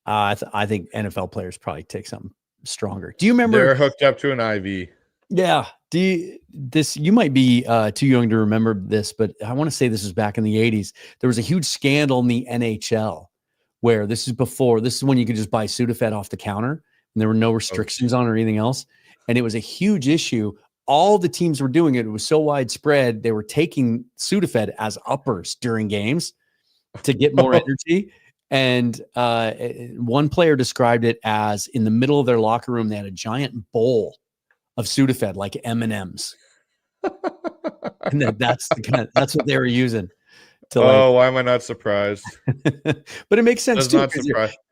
I think NFL players probably take something stronger. Do you remember? They're hooked up to an IV. Yeah. You might be too young to remember this, but I want to say this was back in the 80s. There was a huge scandal in the NHL where this is when you could just buy Sudafed off the counter and there were no restrictions on or anything else. And it was a huge issue. All the teams were doing it. It was so widespread. They were taking Sudafed as uppers during games to get more energy. And one player described it as in the middle of their locker room, they had a giant bowl of Sudafed, like M&Ms. And that's what they were using. Why am I not surprised? But it makes sense too.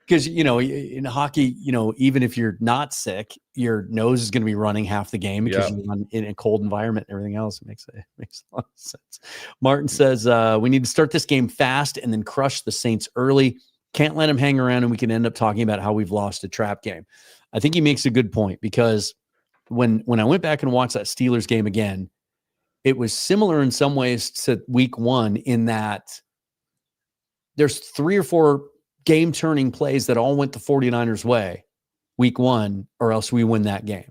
Because, in hockey, even if you're not sick, your nose is going to be running half the game because you're in a cold environment and everything else. It makes a lot of sense. Martin says, we need to start this game fast and then crush the Saints early. Can't let them hang around and we can end up talking about how we've lost a trap game. I think he makes a good point because when I went back and watched that Steelers game again, it was similar in some ways to week 1 in that there's 3 or 4 game-turning plays that all went the 49ers' way week 1, or else we win that game.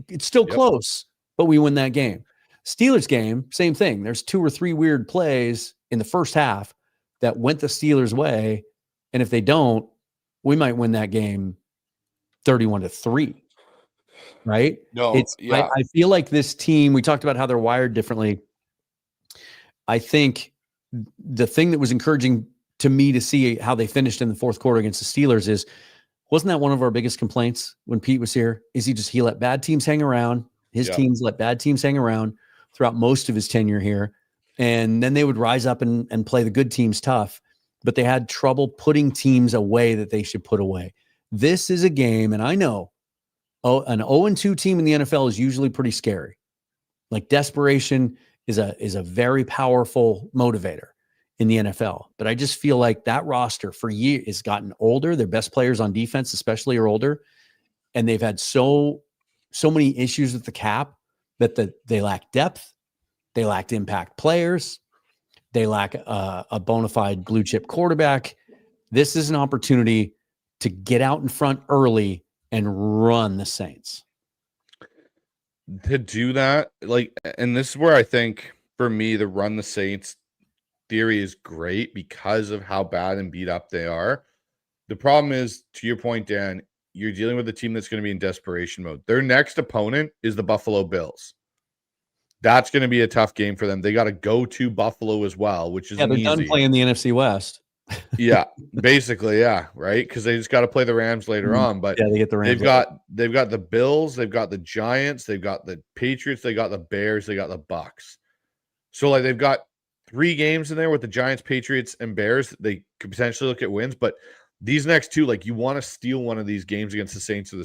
It's still close, but we win that game. Steelers game, same thing. There's 2 or 3 weird plays in the first half that went the Steelers' way, and if they don't, we might win that game 31-3. Right? No, I feel like this team, we talked about how they're wired differently. I think the thing that was encouraging to me to see how they finished in the fourth quarter against the Steelers wasn't that one of our biggest complaints when Pete was here? He let bad teams hang around. His teams let bad teams hang around throughout most of his tenure here. And then they would rise up and play the good teams tough, but they had trouble putting teams away that they should put away. This is a game, and I know an 0-2 team in the NFL is usually pretty scary. Like desperation is a very powerful motivator in the NFL. But I just feel like that roster for years has gotten older. Their best players on defense, especially, are older. And they've had so many issues with the cap that they lack depth. They lacked impact players. They lack a bona fide blue chip quarterback. This is an opportunity to get out in front early and run the Saints. To do that, and this is where I think, for me, the run the Saints theory is great because of how bad and beat up they are. The problem is, to your point, Dan, you're dealing with a team that's going to be in desperation mode. Their next opponent is the Buffalo Bills. That's going to be a tough game for them. They got to go to Buffalo as well, which is they're done playing the NFC West. Basically, right? Because they just got to play the Rams later on. But they get the Rams. They've got the Bills, they've got the Giants, they've got the Patriots, they got the Bears, they got the Bucks. So they've got 3 games in there with the Giants, Patriots, and Bears. They could potentially look at wins, but these next 2, you want to steal one of these games against the Saints or the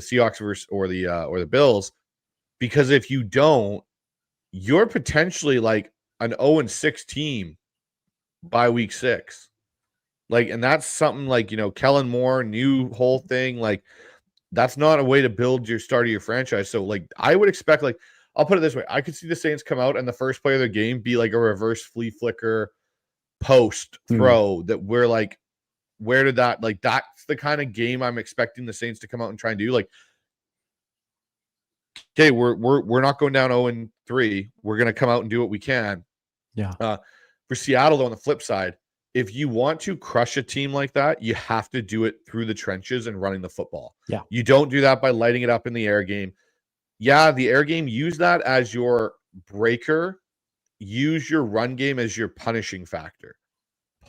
Seahawks or the Bills, because if you don't, you're potentially an 0-6 team by week 6. And that's something Kellen Moore, new whole thing. That's not a way to build your start of your franchise. So I would expect, I'll put it this way. I could see the Saints come out and the first play of their game be a reverse flea flicker post throw that we're where did that, that's the kind of game I'm expecting the Saints to come out and try and do. Okay, we're not going down 0-3. We're going to come out and do what we can. Yeah. For Seattle, though, on the flip side, if you want to crush a team like that, you have to do it through the trenches and running the football. Yeah. You don't do that by lighting it up in the air game. Yeah, the air game, use that as your breaker. Use your run game as your punishing factor.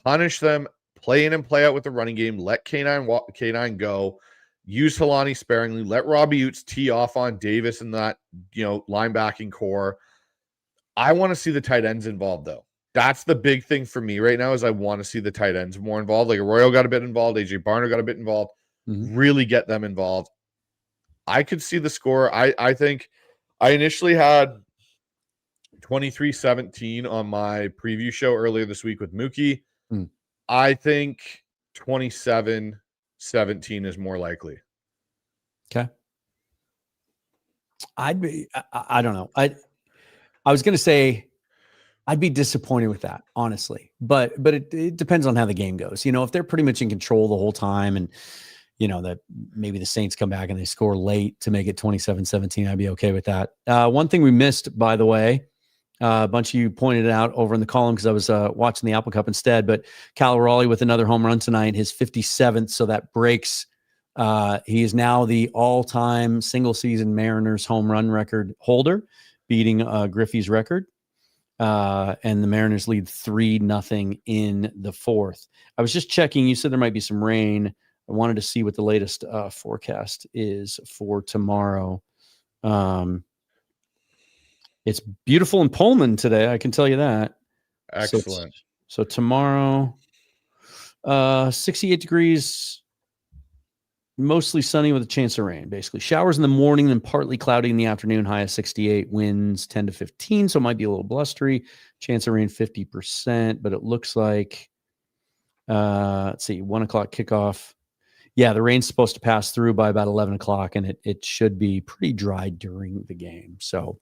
Punish them, play in and play out with the running game. Let K9 go. Use Helani sparingly. Let Robbie Utes tee off on Davis and that, linebacking core. I want to see the tight ends involved, though. That's the big thing for me right now is I want to see the tight ends more involved. Arroyo got a bit involved. AJ Barner got a bit involved. Really get them involved. I could see the score. I think I initially had 23-17 on my preview show earlier this week with Mookie. I think 27-17 is more likely. Okay. I don't know. I was going to say I'd be disappointed with that, honestly. But it depends on how the game goes. If they're pretty much in control the whole time and that maybe the Saints come back and they score late to make it 27-17, I'd be okay with that. One thing we missed, by the way, a bunch of you pointed it out over in the column because I was watching the Apple Cup instead, but Cal Raleigh with another home run tonight, his 57th. So that breaks. He is now the all-time single-season Mariners home run record holder, beating Griffey's record. And the Mariners lead 3-0 in the 4th. I was just checking. You said there might be some rain. I wanted to see what the latest forecast is for tomorrow. It's beautiful in Pullman today. I can tell you that. Excellent. So tomorrow, 68 degrees, Mostly sunny with a chance of rain, basically. Showers in the morning, then partly cloudy in the afternoon, high of 68, winds 10 to 15, so it might be a little blustery. Chance of rain 50%, but it looks like, let's see, 1 o'clock kickoff. Yeah, the rain's supposed to pass through by about 11 o'clock, and it should be pretty dry during the game. So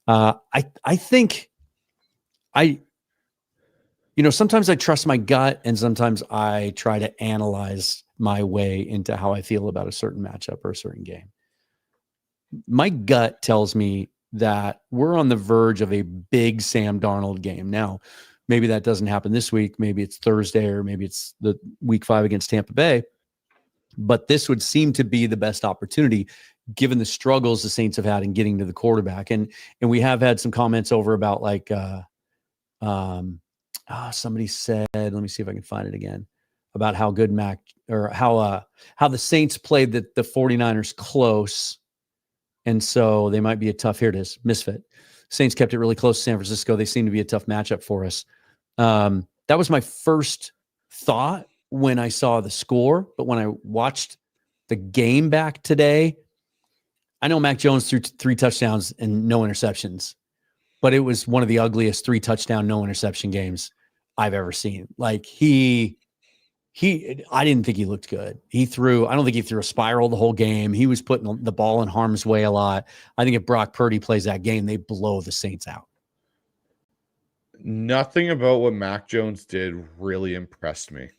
I think sometimes I trust my gut, and sometimes I try to analyze my way into how I feel about a certain matchup or a certain game. My gut tells me that we're on the verge of a big Sam Darnold game. Now, maybe that doesn't happen this week. Maybe it's Thursday, or maybe it's the week 5 against Tampa Bay. But this would seem to be the best opportunity given the struggles the Saints have had in getting to the quarterback. And we have had some comments over about like somebody said, let me see if I can find it again, about how good how the Saints played the 49ers close. And so they might be a tough, here it is, misfit. Saints kept it really close to San Francisco. They seem to be a tough matchup for us. That was my first thought when I saw the score, but when I watched the game back today, I know Mac Jones threw 3 touchdowns and no interceptions, but it was one of the ugliest 3 touchdown, no interception games I've ever seen. Like I didn't think he looked good. I don't think he threw a spiral the whole game. He was putting the ball in harm's way a lot. I think if Brock Purdy plays that game, they blow the Saints out. Nothing about what Mac Jones did really impressed me.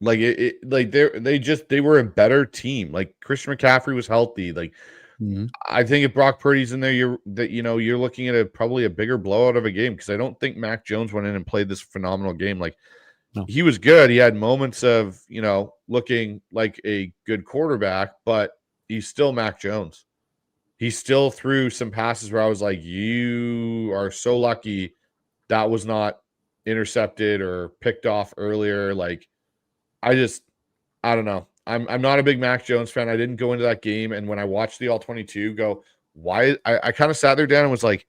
Like they were a better team. Like Christian McCaffrey was healthy. Like I think if Brock Purdy's in there, you're looking at probably a bigger blowout of a game, because I don't think Mac Jones went in and played this phenomenal game. Like he was good. He had moments of looking like a good quarterback, but he's still Mac Jones. He still threw some passes where I was like, you are so lucky that was not intercepted or picked off earlier. Like I don't know. I'm not a big Mac Jones fan. I didn't go into that game, and when I watched the All-22 go, why? I kind of sat there down and was like,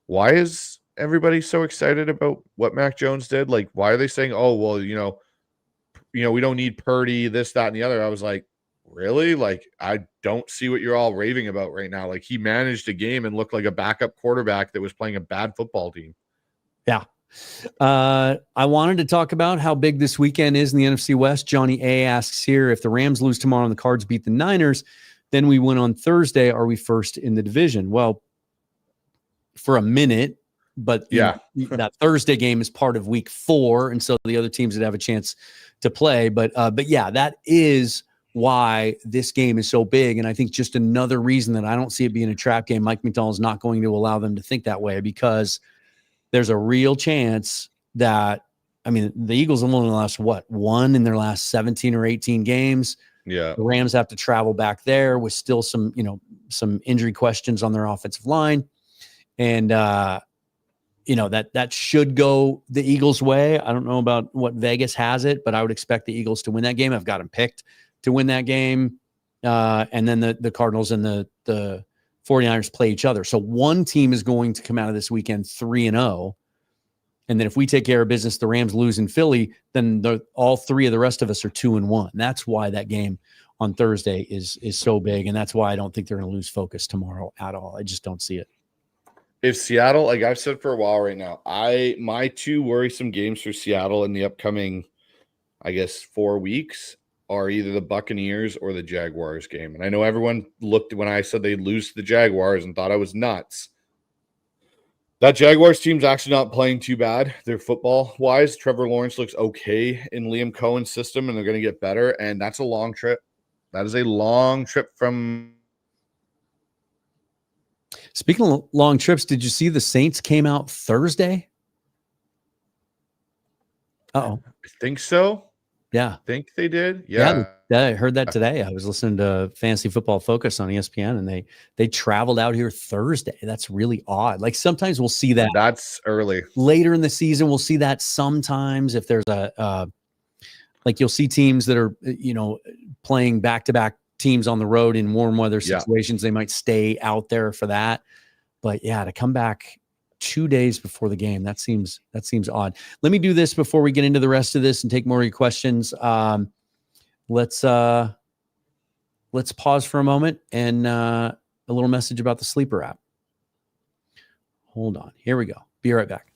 why is everybody so excited about what Mac Jones did? Like, why are they saying, oh, well, we don't need Purdy, this, that, and the other? I was like, really? Like, I don't see what you're all raving about right now. Like, he managed a game and looked like a backup quarterback that was playing a bad football team. Yeah. I wanted to talk about how big this weekend is in the NFC West. Johnny A asks here, if the Rams lose tomorrow and the Cards beat the Niners, then we win on Thursday. Are we first in the division? Well, for a minute, but yeah, that Thursday game is part of week 4. And so the other teams would have a chance to play. But yeah, that is why this game is so big. And I think just another reason that I don't see it being a trap game, Mike McDonald's not going to allow them to think that way, because there's a real chance that, the Eagles have only lost one in their last 17 or 18 games. Yeah. The Rams have to travel back there with still some injury questions on their offensive line. And, that should go the Eagles' way. I don't know about what Vegas has it, but I would expect the Eagles to win that game. I've got them picked to win that game. And then the Cardinals and the 49ers play each other. So one team is going to come out of this weekend 3-0. And then if we take care of business, the Rams lose in Philly, then all 3 of the rest of us are 2-1. That's why that game on Thursday is so big. And that's why I don't think they're going to lose focus tomorrow at all. I just don't see it. If Seattle, like I've said for a while right now, my 2 worrisome games for Seattle in the upcoming, 4 weeks are either the Buccaneers or the Jaguars game. And I know everyone looked when I said they'd lose to the Jaguars and thought I was nuts. That Jaguars team's actually not playing too bad. They're football-wise. Trevor Lawrence looks okay in Liam Cohen's system, and they're going to get better. And that's a long trip. That is a long trip from... Speaking of long trips, did you see the Saints came out Thursday? Uh-oh. I think so. Yeah. I think they did. Yeah. I heard that today. I was listening to Fantasy Football Focus on ESPN, and they traveled out here Thursday. That's really odd. Like sometimes we'll see that. That's early. Later in the season, we'll see that sometimes if there's like you'll see teams that are, playing back-to-back teams on the road in warm weather situations. They might stay out there for that. But yeah, to come back 2 days before the game, that seems odd. Let me do this before we get into the rest of this and take more of your questions. Let's let's pause for a moment and a little message about the Sleeper app. Hold on. Here we go. Be right back.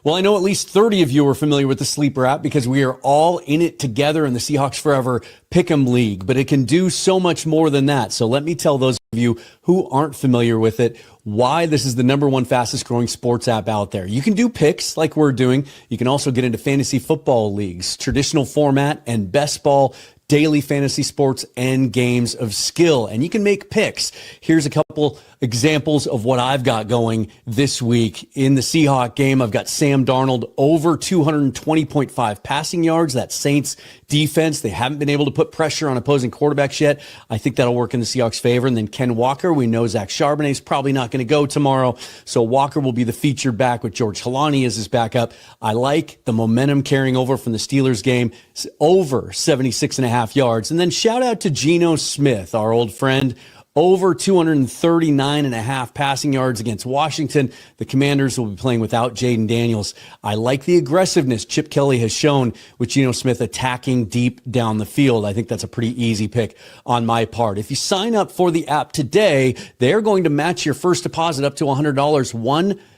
Well, I know at least 30 of you are familiar with the Sleeper app because we are all in it together in the Seahawks Forever Pick'em League, but it can do so much more than that. So let me tell those of you who aren't familiar with it why this is the #1 fastest growing sports app out there. You can do picks like we're doing. You can also get into fantasy football leagues, traditional format, and best ball, daily fantasy sports, and games of skill. And you can make picks. Here's a couple examples of what I've got going this week. In the Seahawk game, I've got Sam Darnold over 220.5 passing yards. That Saints defense, they haven't been able to put pressure on opposing quarterbacks yet. I think that'll work in the Seahawks' favor. And then Ken Walker, we know Zach Charbonnet's probably not going to go tomorrow. So Walker will be the featured back with George Halani as his backup. I like the momentum carrying over from the Steelers game, over 76.5 yards. And then shout out to Geno Smith, our old friend, over 239.5 passing yards against Washington. The Commanders will be playing without Jaden Daniels. I like the aggressiveness Chip Kelly has shown with Geno Smith attacking deep down the field. I think that's a pretty easy pick on my part. If you sign up for the app today, they're going to match your first deposit up to $100,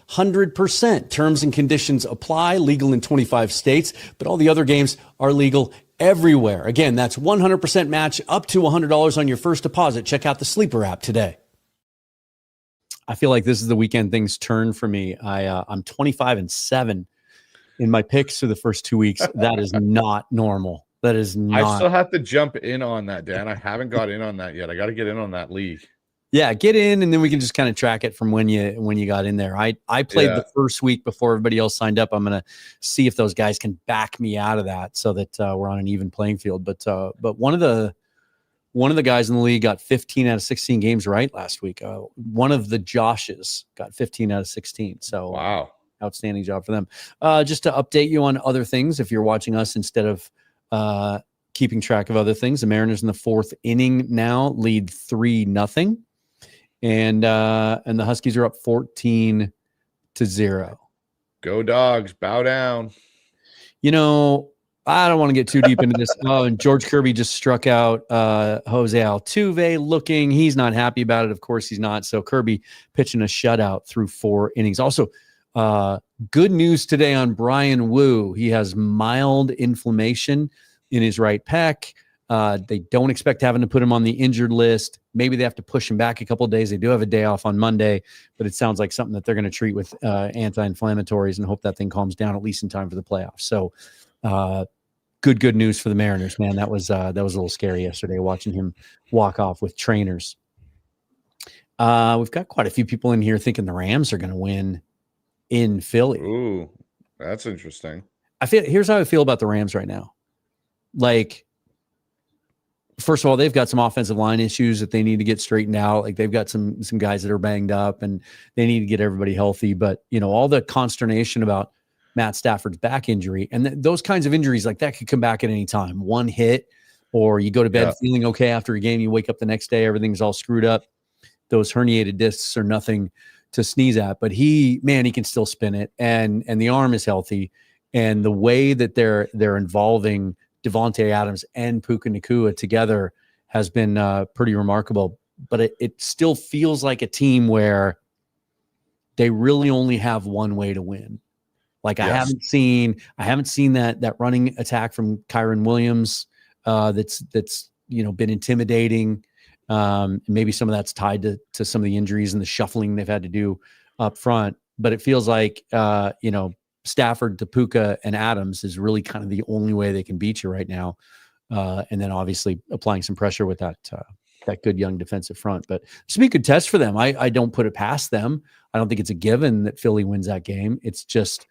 100%. Terms and conditions apply, legal in 25 states, but all the other games are legal everywhere. Again, that's 100% match up to $100 on your first deposit. Check out the Sleeper app today. I feel like this is the weekend things turn for me. I'm 25-7 in my picks for the first 2 weeks. That is not normal. That is not. I still have to jump in on that, Dan. I haven't got in on that yet. I got to get in on that league. Yeah, get in, and then we can just kind of track it from when you got in there. I played the first week before everybody else signed up. I'm going to see if those guys can back me out of that so that we're on an even playing field. But one of the guys in the league got 15 out of 16 games right last week. One of the Joshes got 15 out of 16. So wow, outstanding job for them. Just to update you on other things, if you're watching us instead of keeping track of other things, the Mariners in the 4th inning now lead 3-0. And the Huskies are up 14-0. Go Dogs, bow down. You know, I don't want to get too deep into this. Oh, and George Kirby just struck out Jose Altuve. He's not happy about it. Of course he's not. So Kirby pitching a shutout through 4 innings. Also, good news today on Brian Wu. He has mild inflammation in his right pec. They don't expect having to put him on the injured list. Maybe they have to push him back a couple of days. They do have a day off on Monday, but it sounds like something that they're going to treat with anti-inflammatories and hope that thing calms down at least in time for the playoffs. So good news for the Mariners, man. That was a little scary yesterday watching him walk off with trainers. We've got quite a few people in here thinking the Rams are going to win in Philly. Ooh, that's interesting. Here's how I feel about the Rams right now. Like, first of all, they've got some offensive line issues that they need to get straightened out. Like, they've got some guys that are banged up and they need to get everybody healthy. But, you know, all the consternation about Matt Stafford's back injury and those kinds of injuries, like that could come back at any time. One hit, or you go to bed feeling okay after a game, you wake up the next day, everything's all screwed up. Those herniated discs are nothing to sneeze at, but he can still spin it, and the arm is healthy. And the way that they're involving Devontae Adams and Puka Nacua together has been pretty remarkable. But it still feels like a team where they really only have one way to win. Like, yes. I haven't seen that running attack from Kyron Williams that's been intimidating. Maybe some of that's tied to some of the injuries and the shuffling they've had to do up front. But it feels like Stafford to Puka and Adams is really kind of the only way they can beat you right now. And then obviously applying some pressure with that good young defensive front. But it's be a good test for them. I don't put it past them. I don't think it's a given that Philly wins that game. It's just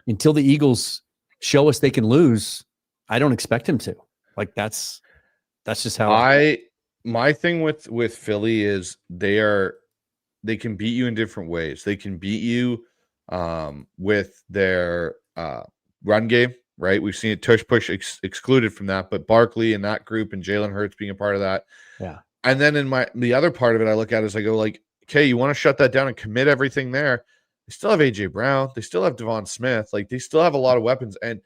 until the Eagles show us they can lose, I don't expect them to. Like, that's just how my thing with Philly is they can beat you in different ways. They can beat you with their run game, right? We've seen it tush push excluded from that, but Barkley and that group and Jalen Hurts being a part of that. Yeah. And then the other part of it I look at is I go like, okay, you want to shut that down and commit everything there. They still have AJ Brown. They still have Devon Smith. Like, they still have a lot of weapons. And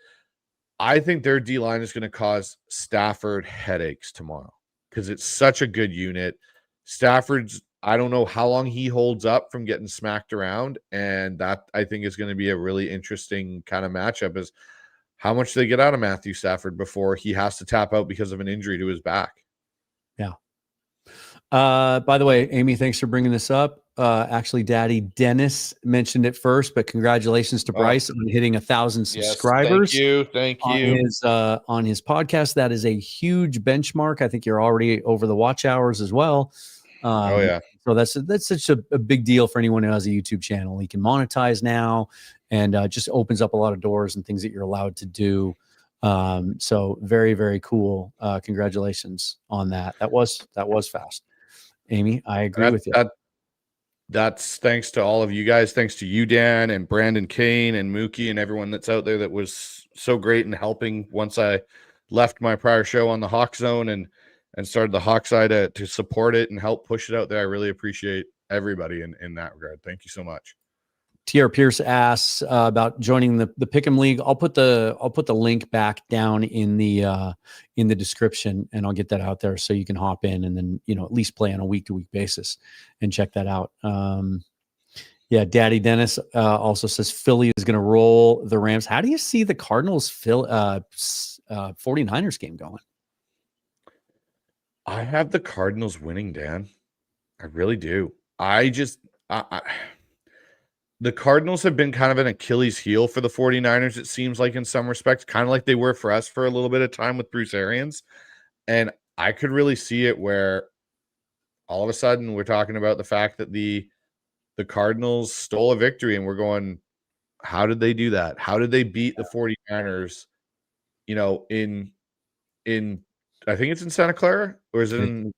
I think their D-line is going to cause Stafford headaches tomorrow. because it's such a good unit. Stafford's, I don't know how long he holds up from getting smacked around, and that I think is going to be a really interesting kind of matchup, is how much they get out of Matthew Stafford before he has to tap out because of an injury to his back. Yeah. By the way, Amy, thanks for bringing this up. Actually, Daddy Dennis mentioned it first, but congratulations to Bryce on hitting 1,000 subscribers. Yes, thank you. On his podcast. That is a huge benchmark. I think you're already over the watch hours as well. So that's such a big deal for anyone who has a YouTube channel. He can monetize now, and just opens up a lot of doors and things that you're allowed to do. So very, very cool. Congratulations on that. That was fast. Amy, I agree with you. That's thanks to all of you guys. Thanks to you, Dan, and Brandon Kane and Mookie and everyone that's out there that was so great in helping once I left my prior show on the Hawk Zone and started the Hawk side to support it and help push it out there. I really appreciate everybody in that regard. Thank you so much. TR Pierce asks about joining the Pick'em League. I'll put the link back down in the description, and I'll get that out there so you can hop in and then at least play on a week-to-week basis and check that out. Yeah, Daddy Dennis also says Philly is going to roll the Rams. How do you see the Cardinals 49ers game going? I have the Cardinals winning, Dan. I really do. The Cardinals have been kind of an Achilles heel for the 49ers, it seems like, in some respects, kind of like they were for us for a little bit of time with Bruce Arians. And I could really see it where all of a sudden we're talking about the fact that the Cardinals stole a victory, and we're going, how did they do that? How did they beat the 49ers, in I think it's in Santa Clara, or is it in,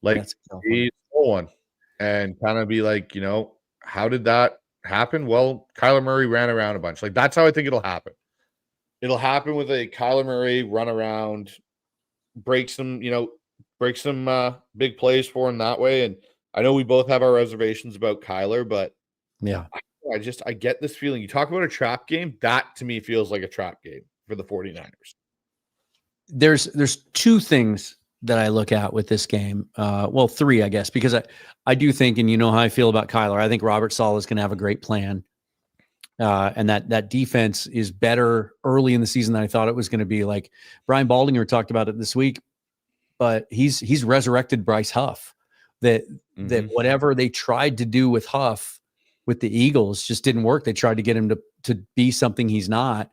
like he stole one, and kind of be like, how did that happen? Well, Kyler Murray ran around a bunch. Like, that's how I think it'll happen. It'll happen with a Kyler Murray run around, break some big plays for him that way. And I know we both have our reservations about Kyler, but yeah, I get this feeling. You talk about a trap game, that to me feels like a trap game for the 49ers. There's two things that I look at with this game. Well, three, I guess, because I do think, and how I feel about Kyler, I think Robert Saleh is going to have a great plan. And that defense is better early in the season than I thought it was going to be. Like Brian Baldinger talked about it this week, but he's resurrected Bryce Huff. That whatever they tried to do with Huff with the Eagles just didn't work. They tried to get him to be something he's not,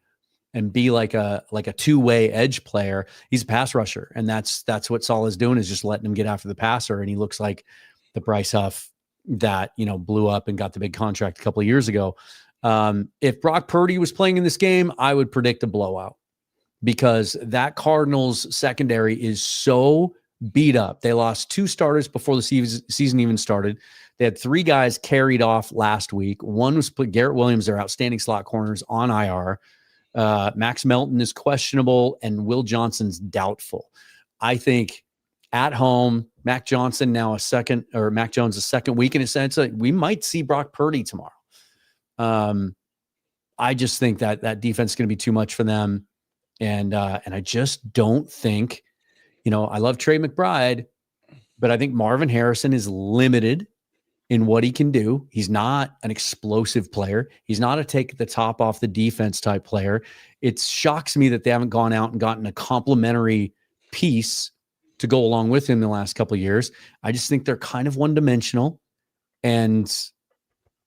and be like a two-way edge player. He's a pass rusher, and that's what Saul is doing, is just letting him get after the passer, and he looks like the Bryce Huff that blew up and got the big contract a couple of years ago. If Brock Purdy was playing in this game, I would predict a blowout, because that Cardinals secondary is so beat up. They lost 2 starters before the season even started. They had 3 guys carried off last week. One was Garrett Williams, their outstanding slot corners, on IR. Max Melton is questionable, and Will Johnson's doubtful. I think at home, Mac Jones a second week in a sense. We might see Brock Purdy tomorrow. I just think that defense is going to be too much for them. And I just don't think, I love Trey McBride, but I think Marvin Harrison is limited in what he can do. He's not an explosive player. He's not a take the top off the defense type player. It shocks me that they haven't gone out and gotten a complementary piece to go along with him the last couple of years. I just think they're kind of one-dimensional. And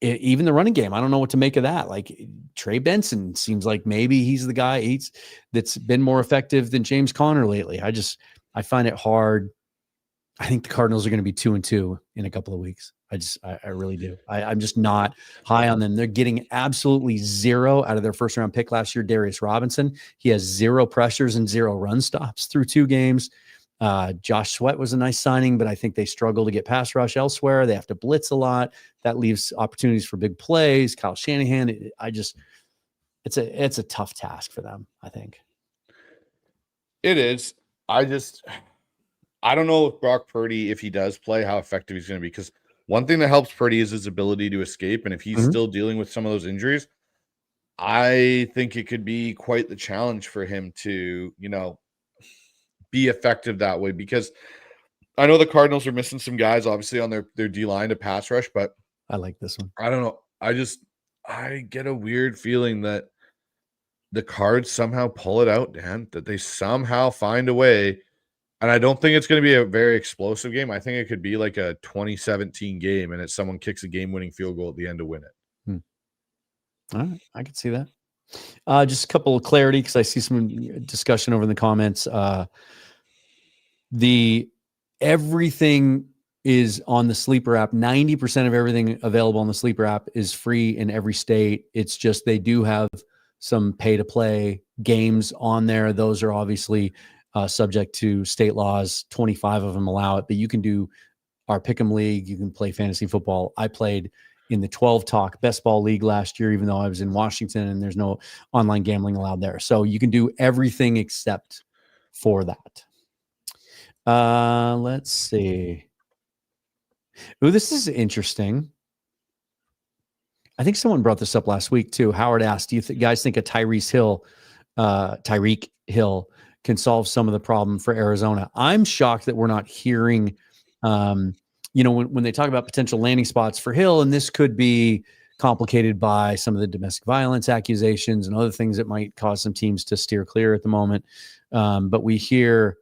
even the running game, I don't know what to make of that. Like Trey Benson seems like maybe he's the guy that's been more effective than James Conner lately. I find it hard. I think the Cardinals are going to be 2-2 in a couple of weeks. I really do. I'm just not high on them. They're getting absolutely 0 out of their first round pick last year, Darius Robinson. He has 0 pressures and 0 run stops through 2 games. Josh Sweat was a nice signing, but I think they struggle to get pass rush elsewhere. They have to blitz a lot. That leaves opportunities for big plays. Kyle Shanahan, it's a tough task for them, I think. It is. I don't know if Brock Purdy, if he does play, how effective he's going to be, because one thing that helps Purdy is his ability to escape. And if he's still dealing with some of those injuries, I think it could be quite the challenge for him to, be effective that way, because I know the Cardinals are missing some guys, obviously, on their D-line to pass rush, but I like this one. I don't know. I get a weird feeling that the Cards somehow pull it out, Dan, that they somehow find a way. And I don't think it's going to be a very explosive game. I think it could be like a 2017 game, and it's someone kicks a game-winning field goal at the end to win it. All right, I can see that. Just a couple of clarity, because I see some discussion over in the comments. Everything is on the Sleeper app. 90% of everything available on the Sleeper app is free in every state. It's just they do have some pay-to-play games on there. Those are obviously subject to state laws. 25 of them allow it, but you can do our Pick'em League. You can play fantasy football. I played in the 12 Talk Best Ball League last year, even though I was in Washington and there's no online gambling allowed there. So you can do everything except for that. Let's see. Ooh, this is interesting. I think someone brought this up last week too. Howard asked, do you guys think a Tyreek Hill can solve some of the problem for Arizona? I'm shocked that we're not hearing, when they talk about potential landing spots for Hill, and this could be complicated by some of the domestic violence accusations and other things that might cause some teams to steer clear at the moment. But we hear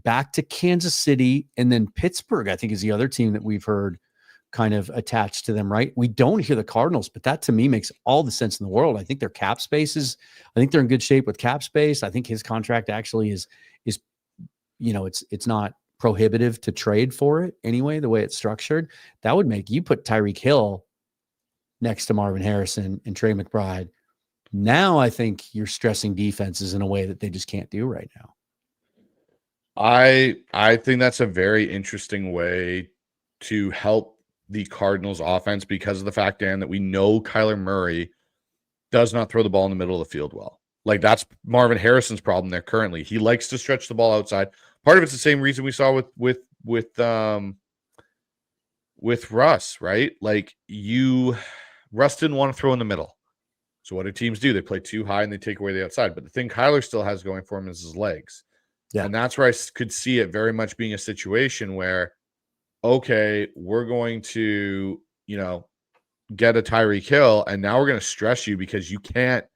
back to Kansas City, and then Pittsburgh, I think, is the other team that we've heard kind of attached to them, right? We don't hear the Cardinals, but that to me makes all the sense in the world. I think their cap space I think they're in good shape with cap space. I think his contract actually is it's not prohibitive to trade for it anyway, the way it's structured. That would make you put Tyreek Hill next to Marvin Harrison and Trey McBride. Now I think you're stressing defenses in a way that they just can't do right now. I think that's a very interesting way to help the Cardinals offense, because of the fact, Dan, that we know Kyler Murray does not throw the ball in the middle of the field well. Like, that's Marvin Harrison's problem there currently. He likes to stretch the ball outside. Part of it's the same reason we saw with Russ, right? Like, Russ didn't want to throw in the middle. So what do teams do? They play too high and they take away the outside. But the thing Kyler still has going for him is his legs. Yeah. And that's where I could see it very much being a situation where, okay, we're going to, get a Tyreek Hill, and now we're going to stress you because you can't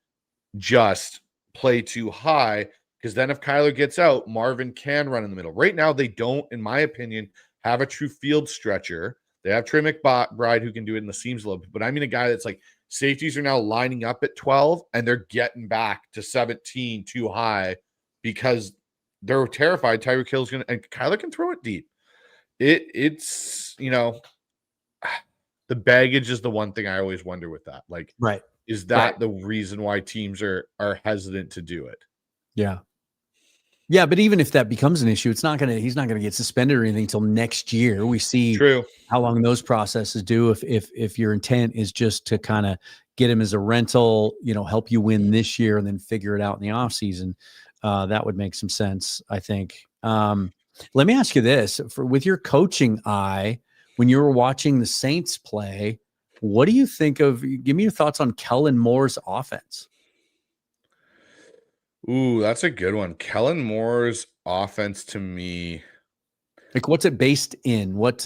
just play too high, because then if Kyler gets out, Marvin can run in the middle. Right now, they don't, in my opinion, have a true field stretcher. They have Trey McBride who can do it in the seams a little bit, but I mean a guy that's like, safeties are now lining up at 12, and they're getting back to 17 too high because they're terrified Tyreek Hill's going to, and Kyler can throw it deep. It's the baggage is the one thing I always wonder with that. Like, right. Is that the reason why teams are hesitant to do it? Yeah. Yeah, but even if that becomes an issue, he's not going to get suspended or anything until next year. We see how long those processes do. If your intent is just to kind of get him as a rental, help you win this year and then figure it out in the offseason, that would make some sense, I think. Let me ask you this: with your coaching eye, when you were watching the Saints play, what do you think of? Give me your thoughts on Kellen Moore's offense. Ooh, that's a good one. Kellen Moore's offense, to me, like, what's it based in? What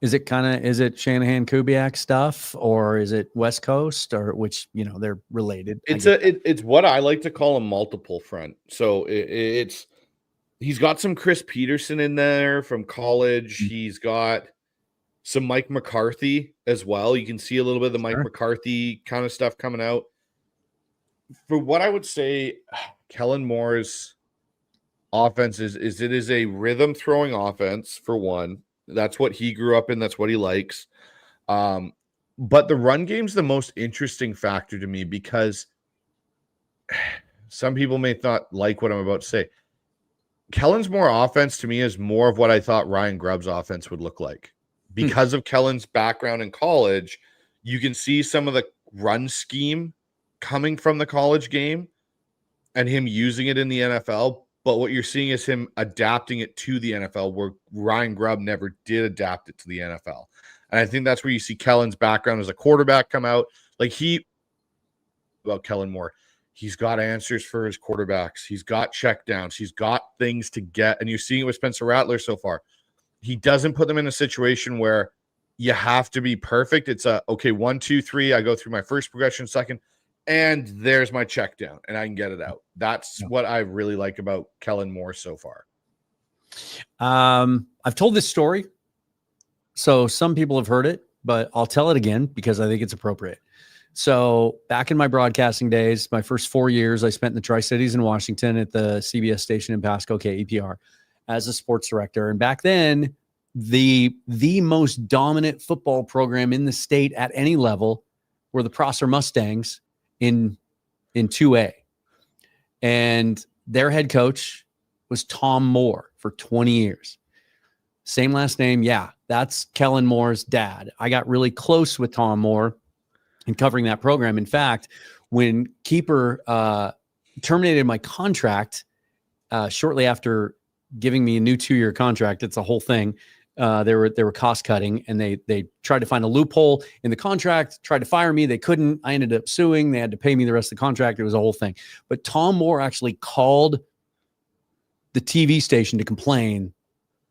is it? Is it Shanahan Kubiak stuff, or is it West Coast, or which they're related? It's what I like to call a multiple front. So he's got some Chris Peterson in there from college. Mm-hmm. He's got some Mike McCarthy as well. You can see a little bit of the Mike McCarthy kind of stuff coming out. For what I would say, Kellen Moore's offense is it is a rhythm throwing offense, for one. That's what he grew up in. That's what he likes. But the run game's the most interesting factor to me, because some people may not like what I'm about to say. Kellen's Moore offense to me is more of what I thought Ryan Grubb's offense would look like. Because of Kellen's background in college, you can see some of the run scheme coming from the college game and him using it in the NFL. But what you're seeing is him adapting it to the NFL, where Ryan Grubb never did adapt it to the NFL. And I think that's where you see Kellen's background as a quarterback come out. Like, about Kellen Moore, he's got answers for his quarterbacks. He's got checkdowns. He's got things to get. And you're seeing it with Spencer Rattler so far. He doesn't put them in a situation where you have to be perfect. It's okay, 1, 2, 3. I go through my first progression, second, and there's my check down, and I can get it out. That's what I really like about Kellen Moore so far. I've told this story, so some people have heard it, but I'll tell it again because I think it's appropriate. So back in my broadcasting days, my first 4 years, I spent in the Tri-Cities in Washington at the CBS station in Pasco, KEPR, as a sports director. And back then, the most dominant football program in the state at any level were the Prosser Mustangs in 2A. And their head coach was Tom Moore for 20 years. Same last name. Yeah, that's Kellen Moore's dad. I got really close with Tom Moore in covering that program. In fact, when Keeper terminated my contract shortly after giving me a new 2-year contract, it's a whole thing. They were cost cutting, and they tried to find a loophole in the contract, tried to fire me. They couldn't. I ended up suing. They had to pay me the rest of the contract. It was a whole thing. But Tom Moore actually called the TV station to complain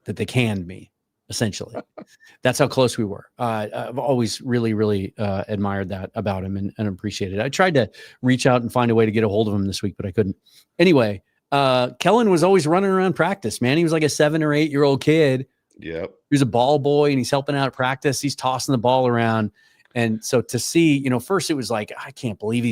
that they canned me, essentially. That's how close we were. I've always really, really admired that about him and appreciated it. I tried to reach out and find a way to get a hold of him this week, but I couldn't. Anyway, Kellen was always running around practice, man. He was like a 7 or 8 year old kid. Yep. He was a ball boy, and he's helping out at practice. He's tossing the ball around. And so to see, first it was like, I can't believe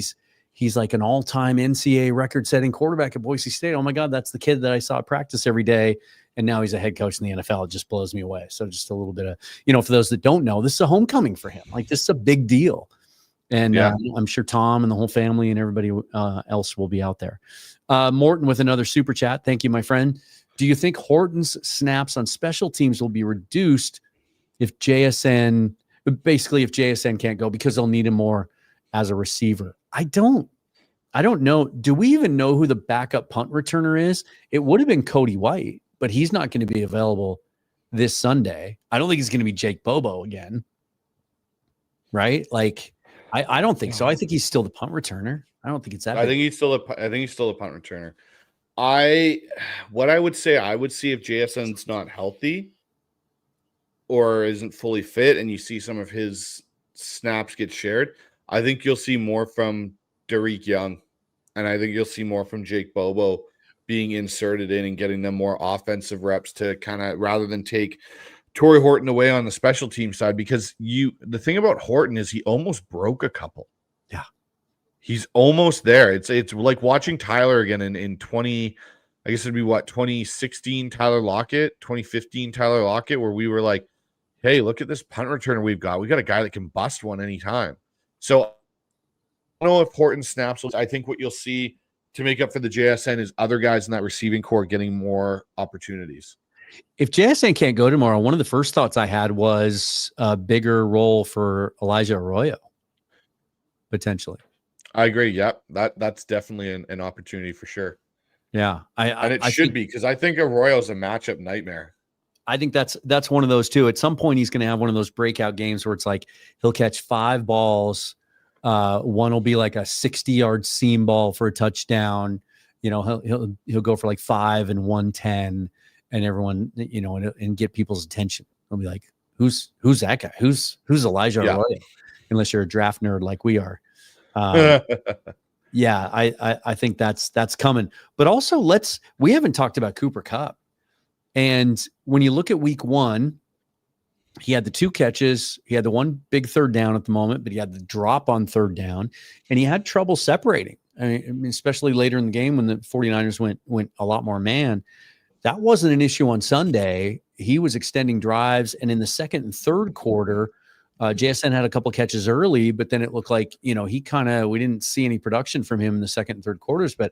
he's like an all-time NCAA record-setting quarterback at Boise State. Oh my God, that's the kid that I saw at practice every day. And now he's a head coach in the NFL. It just blows me away. So just a little bit of, for those that don't know, this is a homecoming for him. Like, this is a big deal. And I'm sure Tom and the whole family and everybody else will be out there. Morton with another super chat. Thank you, my friend. Do you think Horton's snaps on special teams will be reduced if JSN can't go, because they'll need him more as a receiver? I don't know. Do we even know who the backup punt returner is? It would have been Cody White, but he's not going to be available this Sunday. I don't think it's going to be Jake Bobo again. Right? Like, I don't think so. I think he's still the punt returner. I don't think it's that big. I think he's still a punt returner. I would see if JSN's not healthy or isn't fully fit, and you see some of his snaps get shared, I think you'll see more from Derek Young, and I think you'll see more from Jake Bobo being inserted in and getting them more offensive reps to kind of, rather than take Torrey Horton away on the special team side, because the thing about Horton is he almost broke a couple. Yeah. He's almost there. It's like watching Tyler again in 2016 Tyler Lockett, 2015 Tyler Lockett, where we were like, hey, look at this punt returner we've got. We got a guy that can bust one anytime. So I don't know if Horton snaps. I think what you'll see to make up for the JSN is other guys in that receiving core getting more opportunities. If JSN can't go tomorrow, one of the first thoughts I had was a bigger role for Elijah Arroyo, potentially. I agree. Yep. That's definitely an opportunity for sure. Yeah. I should be, because I think Arroyo's a matchup nightmare. I think that's one of those too. At some point, he's going to have one of those breakout games where it's like he'll catch 5 balls. One will be like a 60-yard seam ball for a touchdown. He'll go for like 5 and 110, and everyone, and get people's attention. He'll be like, who's that guy? Who's Elijah Arroyo? Unless you're a draft nerd like we are. Yeah, I think that's coming. But also, we haven't talked about Cooper Kupp. And when you look at week 1, he had the 2 catches. He had the 1 big third down at the moment, but he had the drop on third down, and he had trouble separating. I mean, especially later in the game when the 49ers went a lot more man. That wasn't an issue on Sunday. He was extending drives, and in the second and third quarter, JSN had a couple catches early, but then it looked like, we didn't see any production from him in the second and third quarters, but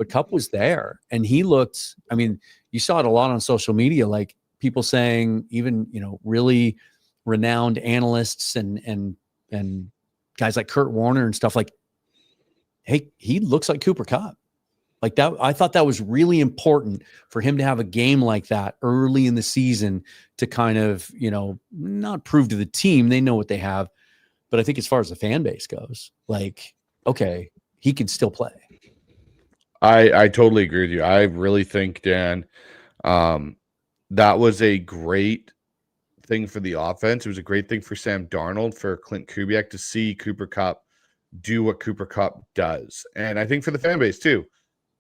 Kupp was there, and he looked, I mean, you saw it a lot on social media, like people saying, even, really renowned analysts and guys like Kurt Warner and stuff, like, hey, he looks like Cooper Kupp. Like that, I thought that was really important for him to have a game like that early in the season to kind of, not prove to the team they know what they have, but I think as far as the fan base goes, like, okay, he can still play. I totally agree with you. I really think, Dan, that was a great thing for the offense. It was a great thing for Sam Darnold, for Clint Kubiak to see Cooper Kupp do what Cooper Kupp does. And I think for the fan base too.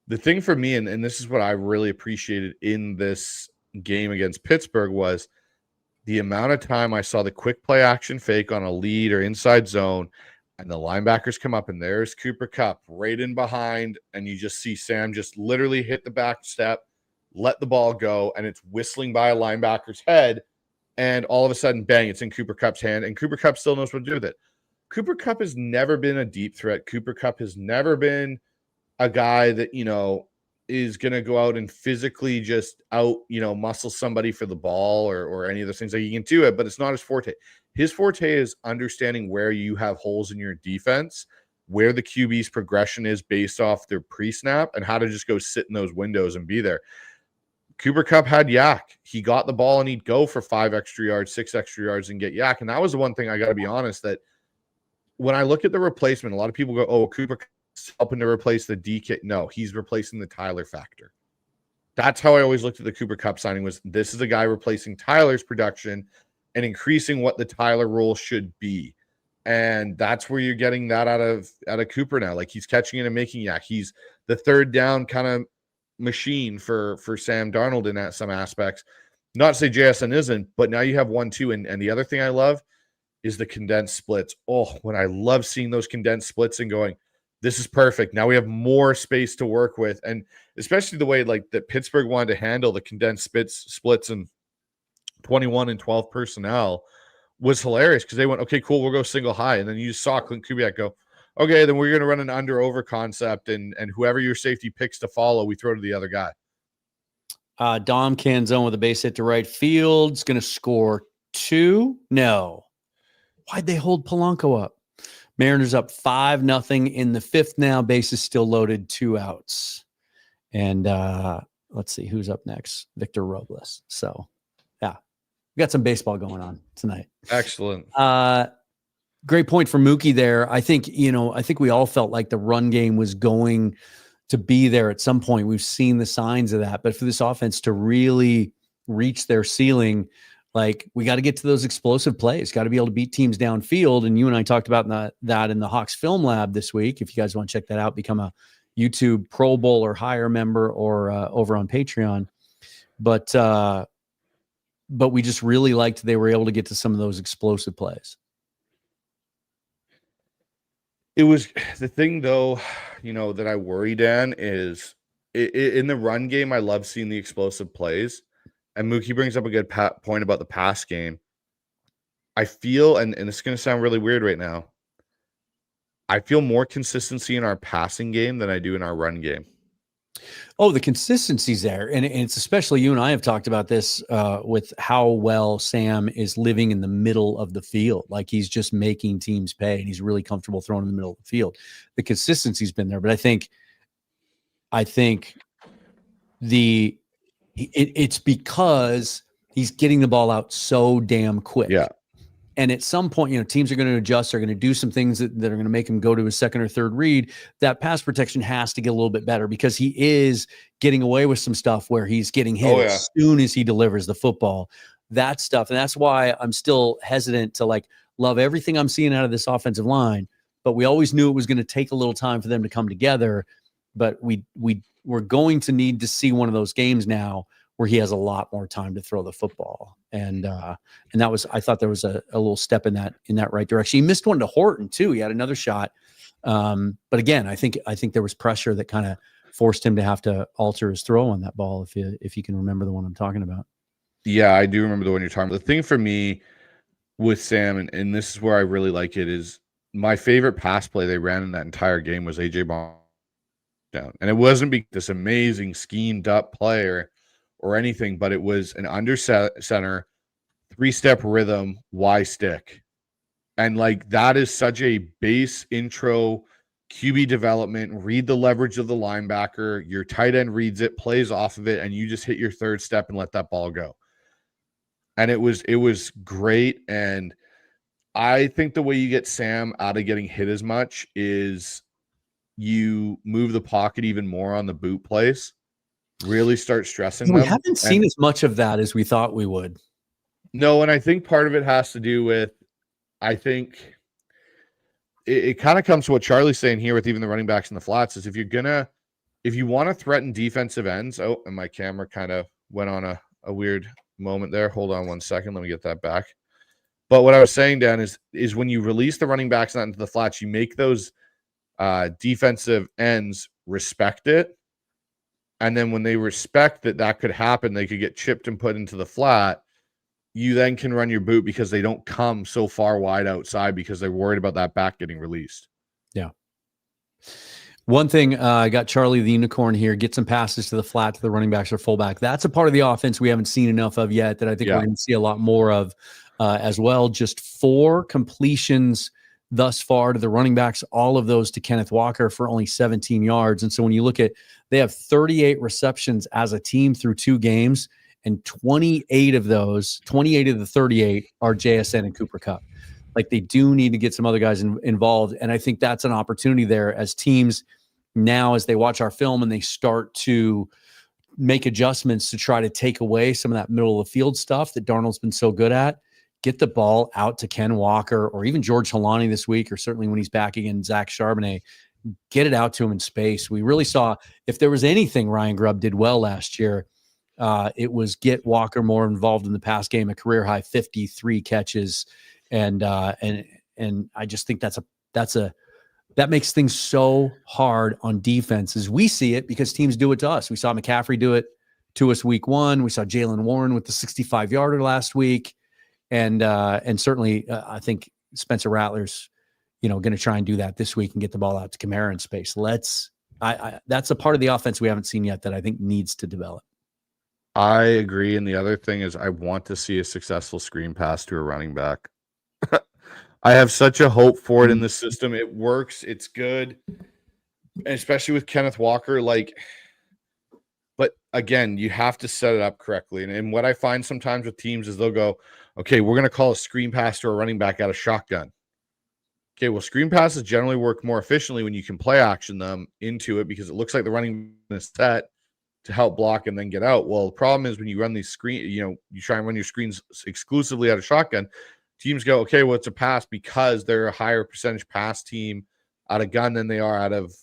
The thing for me, and this is what I really appreciated in this game against Pittsburgh, was the amount of time I saw the quick play action fake on a lead or inside zone, and the linebackers come up, and there's Cooper Kupp right in behind, and you just see Sam just literally hit the back step, let the ball go, and it's whistling by a linebacker's head, and all of a sudden, bang, it's in Cooper Kupp's hand, and Cooper Kupp still knows what to do with it. Cooper Kupp has never been a deep threat. Cooper Kupp has never been a guy that, is going to go out and physically just muscle somebody for the ball or any of those things. Like, he can do it, but it's not his forte. His forte is understanding where you have holes in your defense, where the QB's progression is based off their pre-snap, and how to just go sit in those windows and be there. Cooper Kupp had yak. He got the ball and he'd go for 5 extra yards, 6 extra yards and get yak. And that was the one thing I got to be honest, that when I look at the replacement, a lot of people go, oh, Cooper Kupp's helping to replace the DK. No, he's replacing the Tyler factor. That's how I always looked at the Cooper Kupp signing, was this is a guy replacing Tyler's production and increasing what the Tyler role should be. And that's where you're getting that out of Cooper now. Like, he's catching it and making yak. He's the third down kind of machine for Sam Darnold in some aspects. Not to say JSN isn't, but now you have 1-2. And the other thing I love is the condensed splits. Oh, when I love seeing those condensed splits and going, this is perfect. Now we have more space to work with. And especially the way like that Pittsburgh wanted to handle the condensed splits and 21 and 12 personnel was hilarious, because they went, okay, cool, we'll go single high. And then you saw Clint Kubiak go, okay, then we're going to run an under-over concept, and whoever your safety picks to follow, we throw to the other guy. Dom Canzone with a base hit to right field. Is going to score 2. No. Why'd they hold Polanco up? Mariners up 5-0 in the 5th now. Bases still loaded, 2 outs. And let's see who's up next. Victor Robles. So, yeah, we got some baseball going on tonight. Excellent. Great point for Mookie there. I think we all felt like the run game was going to be there at some point. We've seen the signs of that. But for this offense to really reach their ceiling, like, we got to get to those explosive plays, got to be able to beat teams downfield. And you and I talked about that in the Hawks Film Lab this week. If you guys want to check that out, become a YouTube Pro Bowl or higher member, or over on Patreon. But we just really liked they were able to get to some of those explosive plays. It was the thing, though, that I worry, Dan, is in the run game, I love seeing the explosive plays. And Mookie brings up a good point about the pass game. I feel, and it's going to sound really weird right now, I feel more consistency in our passing game than I do in our run game. Oh, the consistency's there. And it's especially, you and I have talked about this with how well Sam is living in the middle of the field. Like, he's just making teams pay, and he's really comfortable throwing in the middle of the field. The consistency's been there, but I think it's because he's getting the ball out so damn quick. Yeah. And at some point, teams are going to adjust, are going to do some things that are going to make him go to his second or third read. That pass protection has to get a little bit better, because he is getting away with some stuff where he's getting hit as soon as he delivers the football. That stuff. And that's why I'm still hesitant to love everything I'm seeing out of this offensive line. But we always knew it was going to take a little time for them to come together. But we're going to need to see one of those games now where he has a lot more time to throw the football. And that was, I thought there was a little step in that right direction. He missed one to Horton too. He had another shot. But again, I think there was pressure that kind of forced him to have to alter his throw on that ball. If you can remember the one I'm talking about. Yeah, I do remember the one you're talking about. The thing for me with Sam, and this is where I really like it, is my favorite pass play they ran in that entire game was AJ Bond down. And it wasn't this amazing schemed up player or anything, but it was an under center, 3-step rhythm, Y stick. And that is such a base intro QB development. Read the leverage of the linebacker. Your tight end reads it, plays off of it, and you just hit your third step and let that ball go. And it was great. And I think the way you get Sam out of getting hit as much is you move the pocket even more on the boot plays, really start stressing We them. haven't seen as much of that as we thought we would. No, and I think part of it has to do with, I think it kind of comes to what Charlie's saying here with even the running backs in the flats is if you want to threaten defensive ends. Oh, and my camera kind of went on a weird moment there. Hold on 1 second. Let me get that back. But what I was saying, Dan, is when you release the running backs out into the flats, you make those defensive ends respect it. And then when they respect that could happen, they could get chipped and put into the flat. You then can run your boot because they don't come so far wide outside because they're worried about that back getting released. Yeah. One thing, I got Charlie the Unicorn here, get some passes to the flat to the running backs or fullback. That's a part of the offense we haven't seen enough of yet that I think we're going to see a lot more of as well. Just 4 completions thus far to the running backs, all of those to Kenneth Walker for only 17 yards. And so when you look at, they have 38 receptions as a team through 2 games, and 28 of those, 28 of the 38 are JSN and Cooper Kupp. Like, they do need to get some other guys involved. And I think that's an opportunity there as teams now, as they watch our film and they start to make adjustments to try to take away some of that middle of the field stuff that Darnold's been so good at, get the ball out to Ken Walker or even George Halani this week, or certainly when he's back again, Zach Charbonnet, get it out to him in space. We really saw, if there was anything Ryan Grubb did well last year, it was get Walker more involved in the pass game, a career high 53 catches. And I just think that makes things so hard on defenses. We see it because teams do it to us. We saw McCaffrey do it to us week 1. We saw Jaylen Warren with the 65-yarder last week. And certainly I think Spencer Rattler's, going to try and do that this week and get the ball out to Kamara in space. That's a part of the offense we haven't seen yet that I think needs to develop. I agree. And the other thing is I want to see a successful screen pass to a running back. I have such a hope for it in the system. It works. It's good. And especially with Kenneth Walker, but again, you have to set it up correctly. And what I find sometimes with teams is they'll go, okay, we're going to call a screen pass to a running back out of shotgun. Okay, well, screen passes generally work more efficiently when you can play action them into it because it looks like the running is set to help block and then get out. Well, the problem is when you run these you try and run your screens exclusively out of shotgun, teams go, okay, well, it's a pass because they're a higher percentage pass team out of gun than they are out of,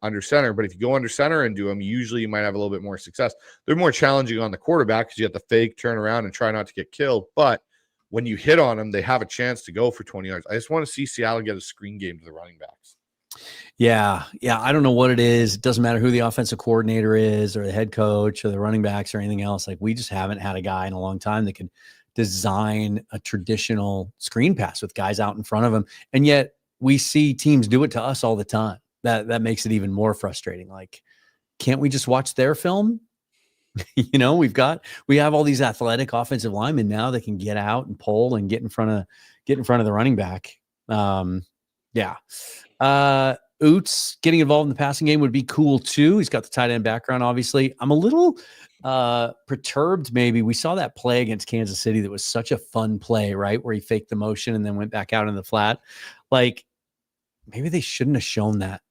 under center. But if you go under center and do them, usually you might have a little bit more success. They're more challenging on the quarterback because you have to fake, turn around, and try not to get killed. But when you hit on them, they have a chance to go for 20 yards. I just want to see Seattle get a screen game to the running backs. Yeah. I don't know what it is. It doesn't matter who the offensive coordinator is or the head coach or the running backs or anything else. Like, we just haven't had a guy in a long time that could design a traditional screen pass with guys out in front of him. And yet we see teams do it to us all the time. That makes it even more frustrating. Like, can't we just watch their film? We have all these athletic offensive linemen now that can get out and pull and get in front of the running back. Oots getting involved in the passing game would be cool too. He's got the tight end background, obviously. I'm a little perturbed maybe. We saw that play against Kansas City that was such a fun play, right? Where he faked the motion and then went back out in the flat. Like, maybe they shouldn't have shown that.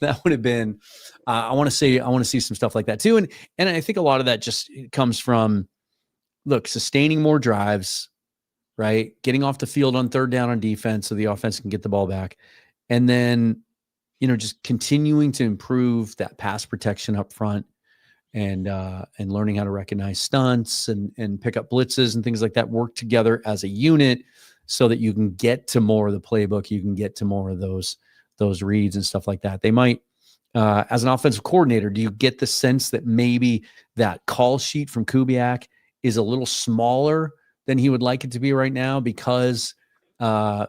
That would have been I want to see some stuff like that too. And I think a lot of that just comes from, sustaining more drives, right? Getting off the field on third down on defense so the offense can get the ball back. And then, just continuing to improve that pass protection up front and learning how to recognize stunts and pick up blitzes and things like that, work together as a unit so that you can get to more of the playbook. You can get to more of those reads and stuff like that. They might, as an offensive coordinator, do you get the sense that maybe that call sheet from Kubiak is a little smaller than he would like it to be right now because to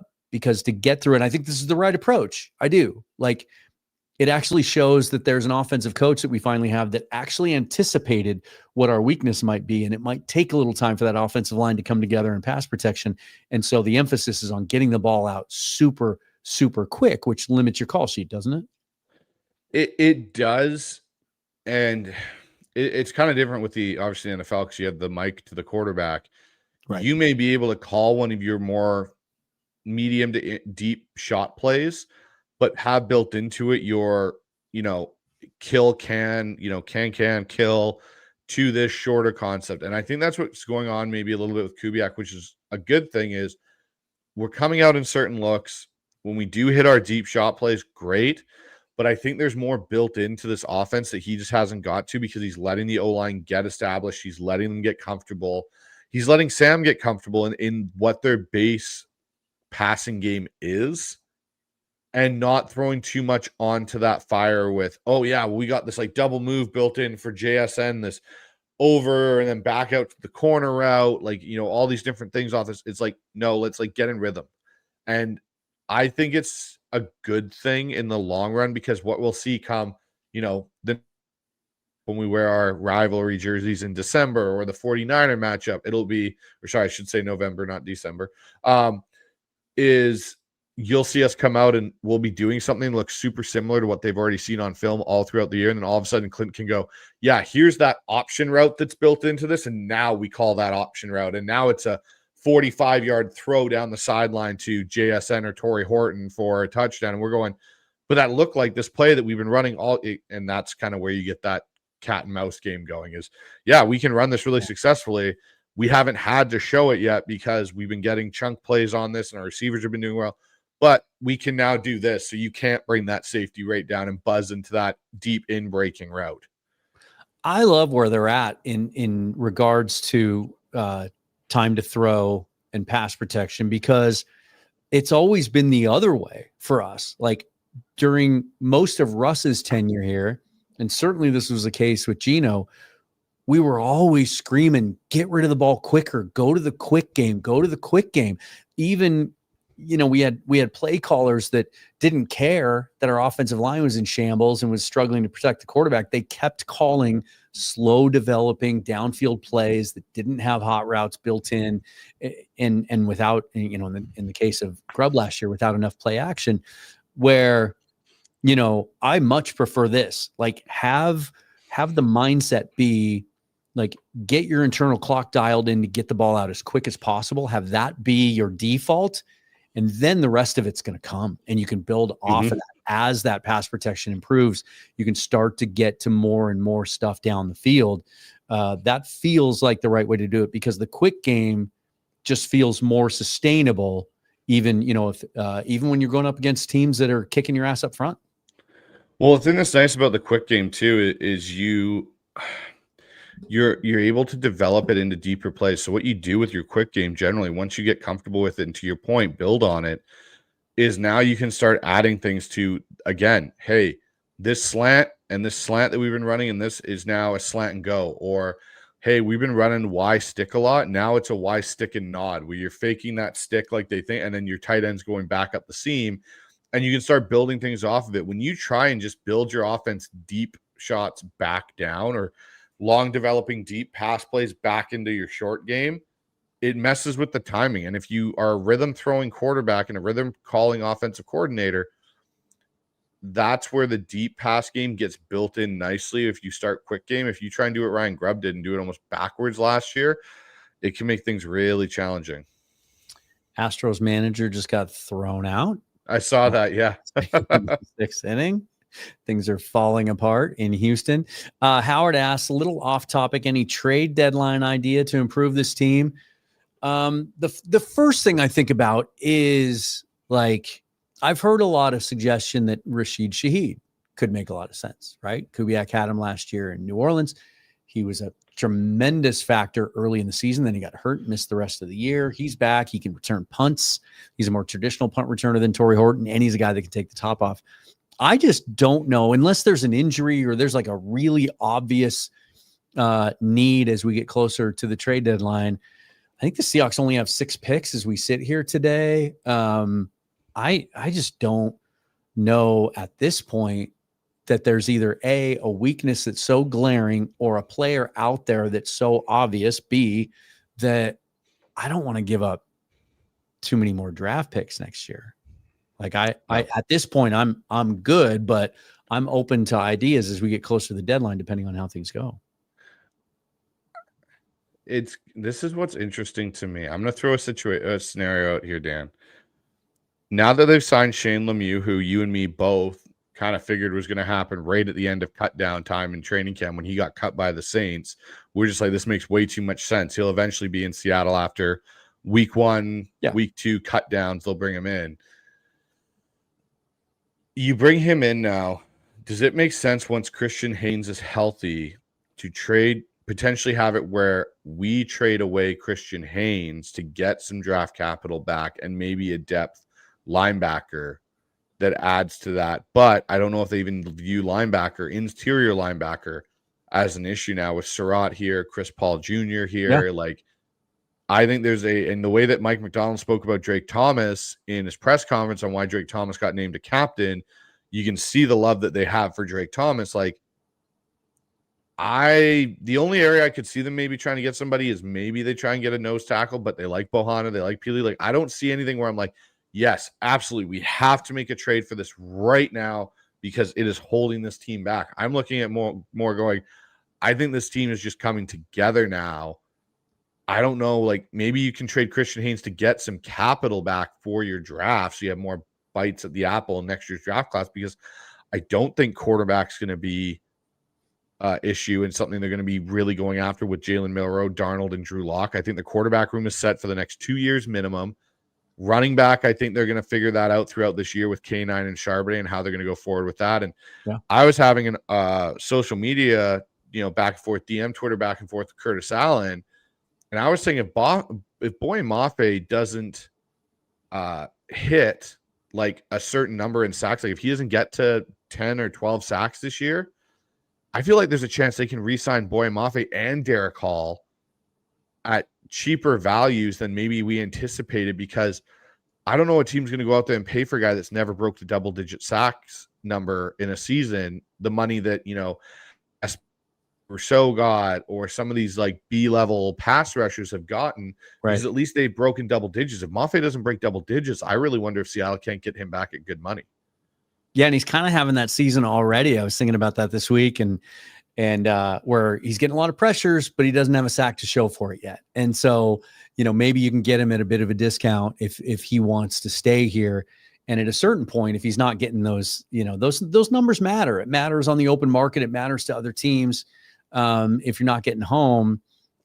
get through it, I think this is the right approach. I do. Like, it actually shows that there's an offensive coach that we finally have that actually anticipated what our weakness might be. And it might take a little time for that offensive line to come together in pass protection. And so the emphasis is on getting the ball out super, super quick, which limits your call sheet, doesn't it? It does. And it's kind of different with the, obviously, NFL because you have the mic to the quarterback. Right. You may be able to call one of your more medium to deep shot plays, but have built into it your, kill kill to this shorter concept. And I think that's what's going on maybe a little bit with Kubiak, which is a good thing, is we're coming out in certain looks. When we do hit our deep shot plays, great. But I think there's more built into this offense that he just hasn't got to, because he's letting the O-line get established. He's letting them get comfortable. He's letting Sam get comfortable in what their base passing game is, and not throwing too much onto that fire with, oh yeah, well, we got this like double move built in for JSN, this over and then back out to the corner route, like, all these different things off this. It's like, no, let's like get in rhythm. And I think it's a good thing in the long run, because what we'll see come, when we wear our rivalry jerseys in December, or the 49er matchup, it'll be, or sorry, I should say November, not December, is you'll see us come out and we'll be doing something that looks super similar to what they've already seen on film all throughout the year. And then all of a sudden Clint can go, yeah, here's that option route that's built into this. And now we call that option route. And now it's a 45-yard throw down the sideline to JSN or Torrey Horton for a touchdown. And we're going, but that looked like this play that we've been running all. And that's kind of where you get that cat and mouse game going, is, yeah, we can run this really successfully. We haven't had to show it yet because we've been getting chunk plays on this and our receivers have been doing well. But we can now do this, so you can't bring that safety rate down and buzz into that deep in-breaking route. I love where they're at in regards to time to throw and pass protection, because it's always been the other way for us. Like during most of Russ's tenure here, and certainly this was the case with Gino, we were always screaming, get rid of the ball quicker, go to the quick game, go to the quick game. Even we had play callers that didn't care that our offensive line was in shambles and was struggling to protect the quarterback. They kept calling slow developing downfield plays that didn't have hot routes built in, and without, in the case of Grubb last year, without enough play action, where, I much prefer this, like have the mindset be like, get your internal clock dialed in to get the ball out as quick as possible. Have that be your default. And then the rest of it's going to come, and you can build off of that. As that pass protection improves, you can start to get to more and more stuff down the field. That feels like the right way to do it, because the quick game just feels more sustainable, even, even when you're going up against teams that are kicking your ass up front. Well, the thing that's nice about the quick game too is you're able to develop it into deeper plays. So what you do with your quick game generally, once you get comfortable with it, and to your point, build on it, is now you can start adding things to, again, hey, this slant that we've been running, and this is now a slant and go. Or, hey, we've been running Y stick a lot. Now it's a Y stick and nod, where you're faking that stick like they think, and then your tight end's going back up the seam, and you can start building things off of it. When you try and just build your offense deep shots back down, or long developing deep pass plays back into your short game, it messes with the timing. And if you are a rhythm throwing quarterback and a rhythm calling offensive coordinator, that's where the deep pass game gets built in nicely. If you start quick game, if you try and do what Ryan Grubb did and do it almost backwards last year, it can make things really challenging. Astros manager just got thrown out. I saw that. Yeah. Sixth inning. Things are falling apart in Houston. Howard asks, a little off topic, any trade deadline idea to improve this team? The first thing I think about is, like, I've heard a lot of suggestion that Rashid Shaheed could make a lot of sense, right? Kubiak had him last year in New Orleans. He was a tremendous factor early in the season. Then he got hurt, missed the rest of the year. He's back. He can return punts. He's a more traditional punt returner than Torrey Horton, and he's a guy that can take the top off. I just don't know, unless there's an injury or there's like a really obvious need as we get closer to the trade deadline. I think the Seahawks only have 6 picks as we sit here today. I just don't know at this point that there's either A, a weakness that's so glaring, or a player out there that's so obvious, B, that I don't want to give up too many more draft picks next year. Like I at this point, I'm good, but I'm open to ideas as we get closer to the deadline, depending on how things go. This is what's interesting to me. I'm going to throw a scenario out here, Dan. Now that they've signed Shane Lemieux, who you and me both kind of figured was going to happen right at the end of cut down time in training camp when he got cut by the Saints, we're just like, this makes way too much sense. He'll eventually be in Seattle after week 1, week 2 cut downs. They'll bring him in. You bring him in now. Does it make sense once Christian Haynes is healthy to trade, potentially have it where we trade away Christian Haynes to get some draft capital back and maybe a depth linebacker that adds to that? But I don't know if they even view interior linebacker as an issue now with Surratt here, Chris Paul Jr. here. Like, I think there's in the way that Mike McDonald spoke about Drake Thomas in his press conference on why Drake Thomas got named a captain, you can see the love that they have for Drake Thomas. Like, the only area I could see them maybe trying to get somebody is maybe they try and get a nose tackle, but they like Bohanna, they like Peely. Like, I don't see anything where I'm like, yes, absolutely, we have to make a trade for this right now because it is holding this team back. I'm looking at more going, I think this team is just coming together now. I don't know, like, maybe you can trade Christian Haynes to get some capital back for your draft so you have more bites at the apple in next year's draft class, because I don't think quarterback's going to be issue and something they're going to be really going after with Jalen Milroe, Darnold, and Drew Lock. I think the quarterback room is set for the next 2 years minimum. Running back, I think they're going to figure that out throughout this year with K9 and Charbonnet and how they're going to go forward with that. And I was having an social media, back and forth, DM Twitter back and forth with Curtis Allen. And I was saying if Boy Mafe doesn't hit like a certain number in sacks, like if he doesn't get to 10 or 12 sacks this year, I feel like there's a chance they can re-sign Boy Mafe and Derek Hall at cheaper values than maybe we anticipated, because I don't know what team's going to go out there and pay for a guy that's never broke the double-digit sacks number in a season, the money that, Rousseau got, or some of these like B-level pass rushers have gotten, because at least they've broken double digits. If Mafe doesn't break double digits, I really wonder if Seattle can't get him back at good money. Yeah, and he's kind of having that season already. I was thinking about that this week, and where he's getting a lot of pressures, but he doesn't have a sack to show for it yet. And so, maybe you can get him at a bit of a discount if he wants to stay here. And at a certain point, if he's not getting those, those numbers matter. It matters on the open market. It matters to other teams. If you're not getting home,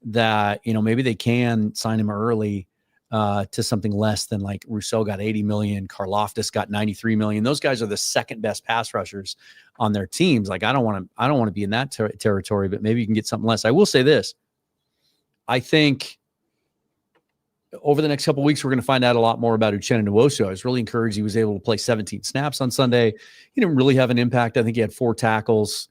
that, maybe they can sign him early to something less than, like, Rousseau got 80 million. Karlaftis got 93 million. Those guys are the second best pass rushers on their teams. Like, I don't want to be in that territory, but maybe you can get something less. I will say this. I think over the next couple of weeks, we're going to find out a lot more about Uchenna Nwosu. I was really encouraged he was able to play 17 snaps on Sunday. He didn't really have an impact. I think he had 4 tackles.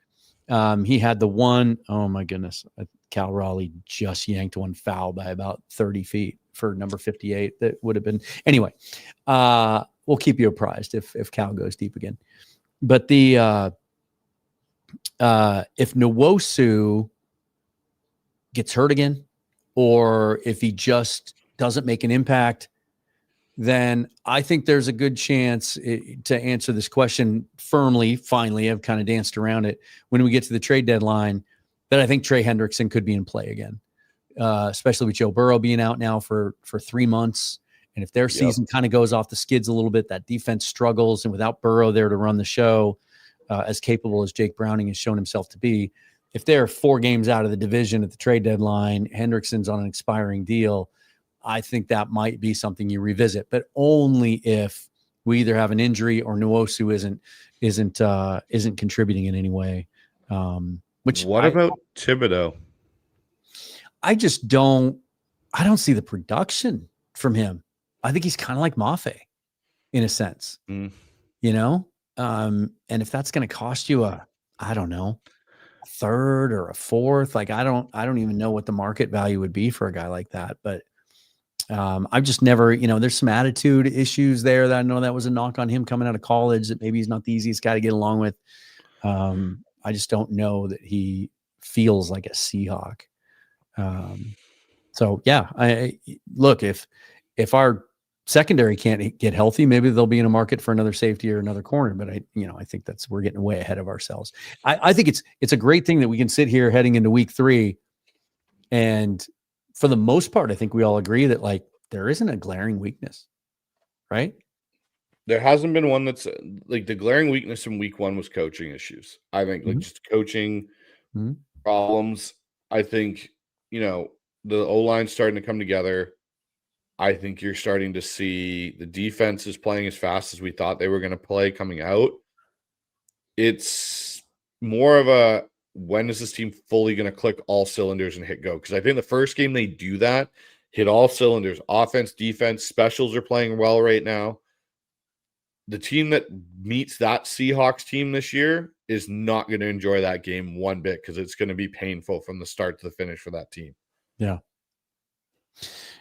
He had the one, oh my goodness, Cal Raleigh just yanked one foul by about 30 feet for number 58. That would have been, anyway, we'll keep you apprised if Cal goes deep again. But if Nwosu gets hurt again, or if he just doesn't make an impact, then I think there's a good chance to answer this question firmly. Finally, I've kind of danced around it when we get to the trade deadline, that I think Trey Hendrickson could be in play again, especially with Joe Burrow being out now for 3 months. And if their season kind of goes off the skids a little bit, that defense struggles, and without Burrow there to run the show, as capable as Jake Browning has shown himself to be, if they're 4 games out of the division at the trade deadline, Hendrickson's on an expiring deal, I think that might be something you revisit, but only if we either have an injury or Nwosu isn't contributing in any way. About Thibodeau? I don't see the production from him. I think he's kind of like Mafe in a sense, and if that's going to cost you a third or a fourth, like, I don't even know what the market value would be for a guy like that, but I've just never, there's some attitude issues there that I know that was a knock on him coming out of college, that maybe he's not the easiest guy to get along with. I just don't know that he feels like a Seahawk. So yeah, look, if our secondary can't get healthy, maybe they'll be in a market for another safety or another corner. But I think we're getting way ahead of ourselves. I think it's a great thing that we can sit here heading into week 3, and for the most part, I think we all agree that, like, there isn't a glaring weakness, right? There hasn't been one that's like the glaring weakness in week 1 was coaching issues. I think like just coaching problems. I think, the O-line's starting to come together. I think you're starting to see the defense is playing as fast as we thought they were going to play coming out. It's more of a, when is this team fully going to click all cylinders and hit go? Because I think the first game they do that, hit all cylinders. Offense, defense, specials are playing well right now. The team that meets that Seahawks team this year is not going to enjoy that game one bit because it's going to be painful from the start to the finish for that team. Yeah.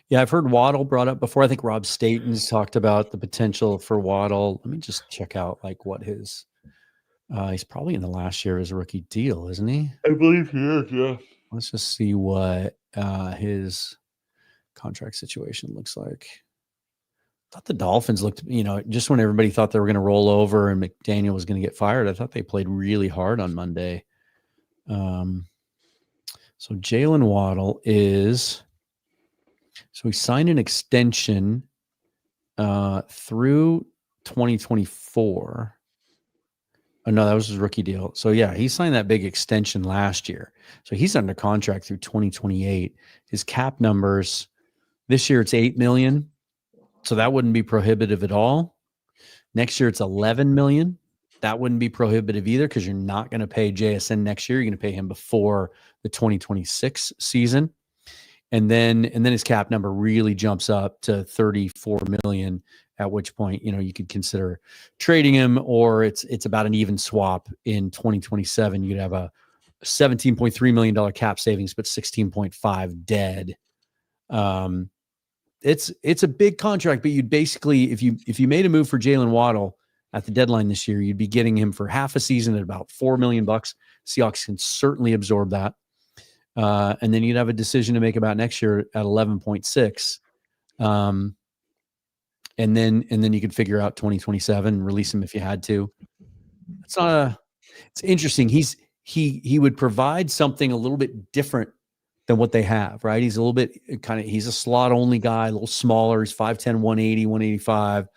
Yeah, I've heard Waddle brought up before. I think Rob Staten's talked about the potential for Waddle. Let me just check out like what his he's probably in the last year of his rookie deal, isn't he? I believe he is, yeah. Let's just see what his contract situation looks like. I thought the Dolphins looked, just when everybody thought they were going to roll over and McDaniel was going to get fired, I thought they played really hard on Monday. So Jalen Waddle so he signed an extension through 2024. Oh, no, that was his rookie deal. So, yeah, he signed that big extension last year. So he's under contract through 2028. His cap numbers, this year it's $8 million. So that wouldn't be prohibitive at all. Next year it's $11 million. That wouldn't be prohibitive either because you're not going to pay JSN next year. You're going to pay him before the 2026 season. And then his cap number really jumps up to $34 million, at which point, you could consider trading him, or it's about an even swap in 2027. You'd have a $17.3 million cap savings, but 16.5 dead. It's a big contract, but you'd basically, if you made a move for Jalen Waddle at the deadline this year, you'd be getting him for half a season at about $4 million. Seahawks can certainly absorb that. And then you'd have a decision to make about next year at 11.6. And then you could figure out 2027 and release him if you had to. It's interesting. He would provide something a little bit different than what they have, right? He's a little bit he's a slot only guy, a little smaller. He's 5'10", 180, 185,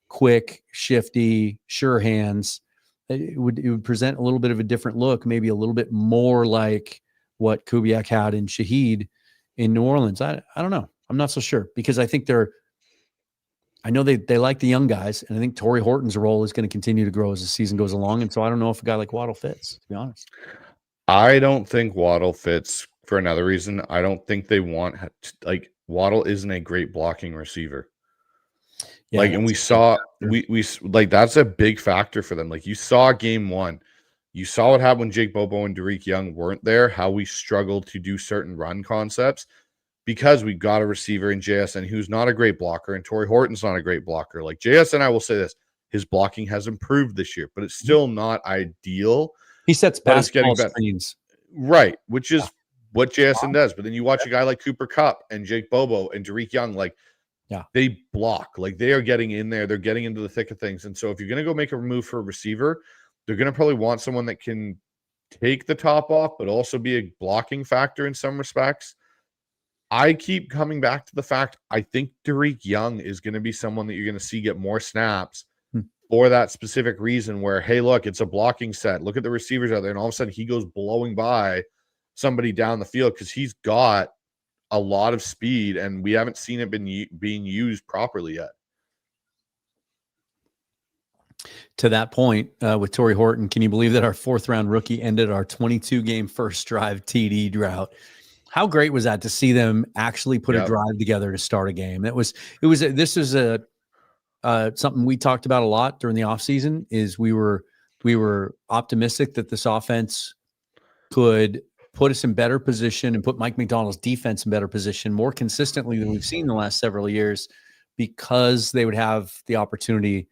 quick, shifty, sure hands. It would present a little bit of a different look, maybe a little bit more like what Kubiak had in Shaheed in New Orleans. I don't know. I'm not so sure because I think I know they like the young guys, and I think Torrey Horton's role is going to continue to grow as the season goes along. And so I don't know if a guy like Waddle fits, to be honest. I don't think Waddle fits for another reason. I don't think they want Waddle isn't a great blocking receiver. Yeah, and we saw we that's a big factor for them. Like you saw game 1. You saw what happened when Jake Bobo and Derek Young weren't there, how we struggled to do certain run concepts because we got a receiver in JSN who's not a great blocker, and Torrey Horton's not a great blocker. Like JSN, I will say this, his blocking has improved this year, but it's still not ideal. He sets basketball screens. Right, which is what JSN does. But then you watch a guy like Cooper Kupp and Jake Bobo and Derek Young, they block. Like they are getting in there. They're getting into the thick of things. And so if you're going to go make a move for a receiver, they're going to probably want someone that can take the top off, but also be a blocking factor in some respects. I keep coming back to the fact I think Derek Young is going to be someone that you're going to see get more snaps for that specific reason where, hey, look, it's a blocking set. Look at the receivers out there. And all of a sudden he goes blowing by somebody down the field because he's got a lot of speed and we haven't seen it being used properly yet. To that point, with Torrey Horton, can you believe that our 4th-round rookie ended our 22-game first drive TD drought? How great was that to see them actually put a drive together to start a game? This is something we talked about a lot during the offseason. Is we were optimistic that this offense could put us in better position and put Mike McDonald's defense in better position more consistently than we've seen in the last several years because they would have the opportunity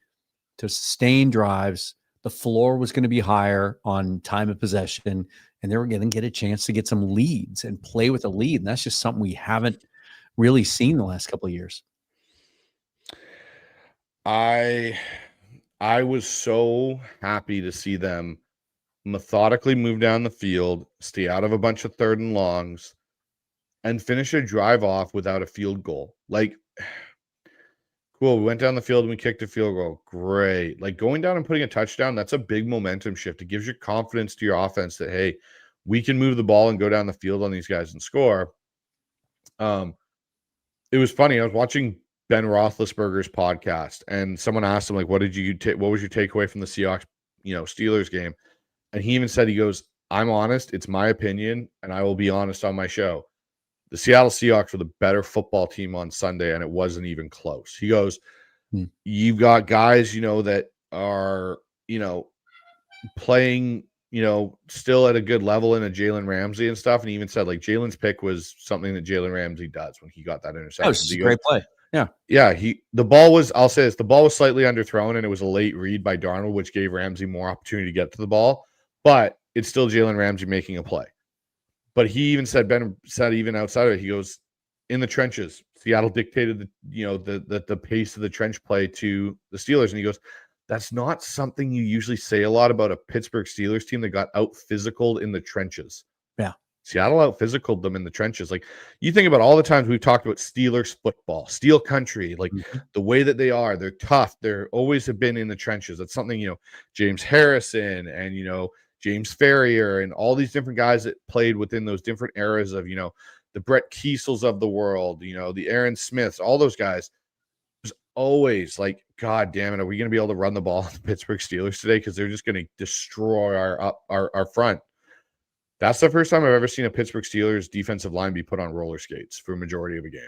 to sustain drives. The floor was going to be higher on time of possession, and they were going to get a chance to get some leads and play with a lead. And that's just something we haven't really seen the last couple of years. I was so happy to see them methodically move down the field, stay out of a bunch of 3rd and longs, and finish a drive off without a field goal. Like, Cool. We went down the field and we kicked a field goal. Great. Like going down and putting a touchdown, that's a big momentum shift. It gives you confidence to your offense that, hey, we can move the ball and go down the field on these guys and score. It was funny. I was watching Ben Roethlisberger's podcast, and someone asked him, like, what was your takeaway from the Seahawks, Steelers game? And he even said, he goes, I'm honest. It's my opinion, and I will be honest on my show. The Seattle Seahawks were the better football team on Sunday, and it wasn't even close. He goes, you've got guys, that are, playing, still at a good level in a Jalen Ramsey and stuff. And he even said, like, Jalen's pick was something that Jalen Ramsey does when he got that interception. That was a great play. Yeah. Yeah. The ball was slightly underthrown, and it was a late read by Darnold, which gave Ramsey more opportunity to get to the ball. But it's still Jalen Ramsey making a play. But he even said, Ben said, even outside of it, he goes, in the trenches, Seattle dictated the pace of the trench play to the Steelers. And he goes, that's not something you usually say a lot about a Pittsburgh Steelers team that got out physicaled in the trenches. Yeah. Seattle out physicaled them in the trenches. Like, you think about all the times we've talked about Steelers football, Steel Country, like the way that they're tough. They're always have been in the trenches. That's something, James Harrison and, James Ferrier and all these different guys that played within those different eras of, the Brett Kiesels of the world, the Aaron Smiths, all those guys. It was always like, God damn it, are we going to be able to run the ball on the Pittsburgh Steelers today? Because they're just going to destroy our front. That's the first time I've ever seen a Pittsburgh Steelers defensive line be put on roller skates for a majority of a game.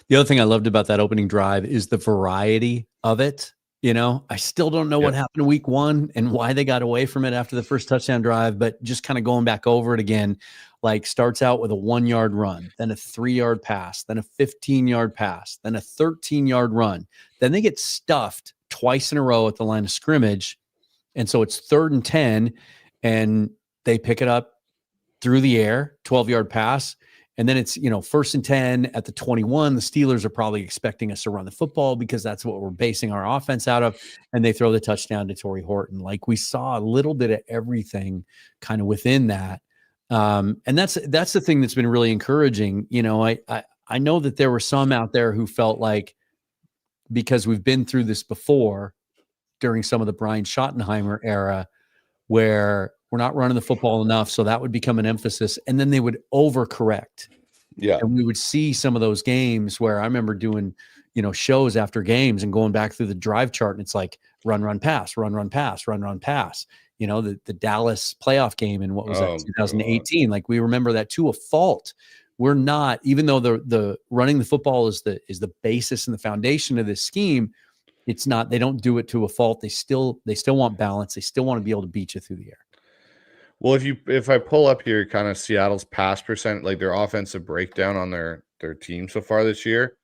The other thing I loved about that opening drive is the variety of it. I still don't know what happened week one and why they got away from it after the first touchdown drive, but just kind of going back over it again, like starts out with a 1-yard run, then a 3-yard pass, then a 15-yard pass, then a 13-yard run. Then they get stuffed twice in a row at the line of scrimmage. And so it's 3rd and 10, and they pick it up through the air, 12-yard pass. And then it's, 1st and 10 at the 21. The Steelers are probably expecting us to run the football because that's what we're basing our offense out of. And they throw the touchdown to Torrey Horton. Like, we saw a little bit of everything kind of within that. And that's the thing that's been really encouraging. I know that there were some out there who felt like, because we've been through this before during some of the Brian Schottenheimer era, where we're not running the football enough, so that would become an emphasis. And then they would overcorrect. Yeah. And we would see some of those games where I remember doing, shows after games and going back through the drive chart, and it's like run, run, pass, run, run, pass, run, run, pass. The Dallas playoff game in what was that, 2018? God. Like, we remember that to a fault. We're not, even though the running the football is the basis and the foundation of this scheme, it's not, they don't do it to a fault. They still want balance. They still want to be able to beat you through the air. Well, if I pull up here kind of Seattle's pass percent, like their offensive breakdown on their team so far this year,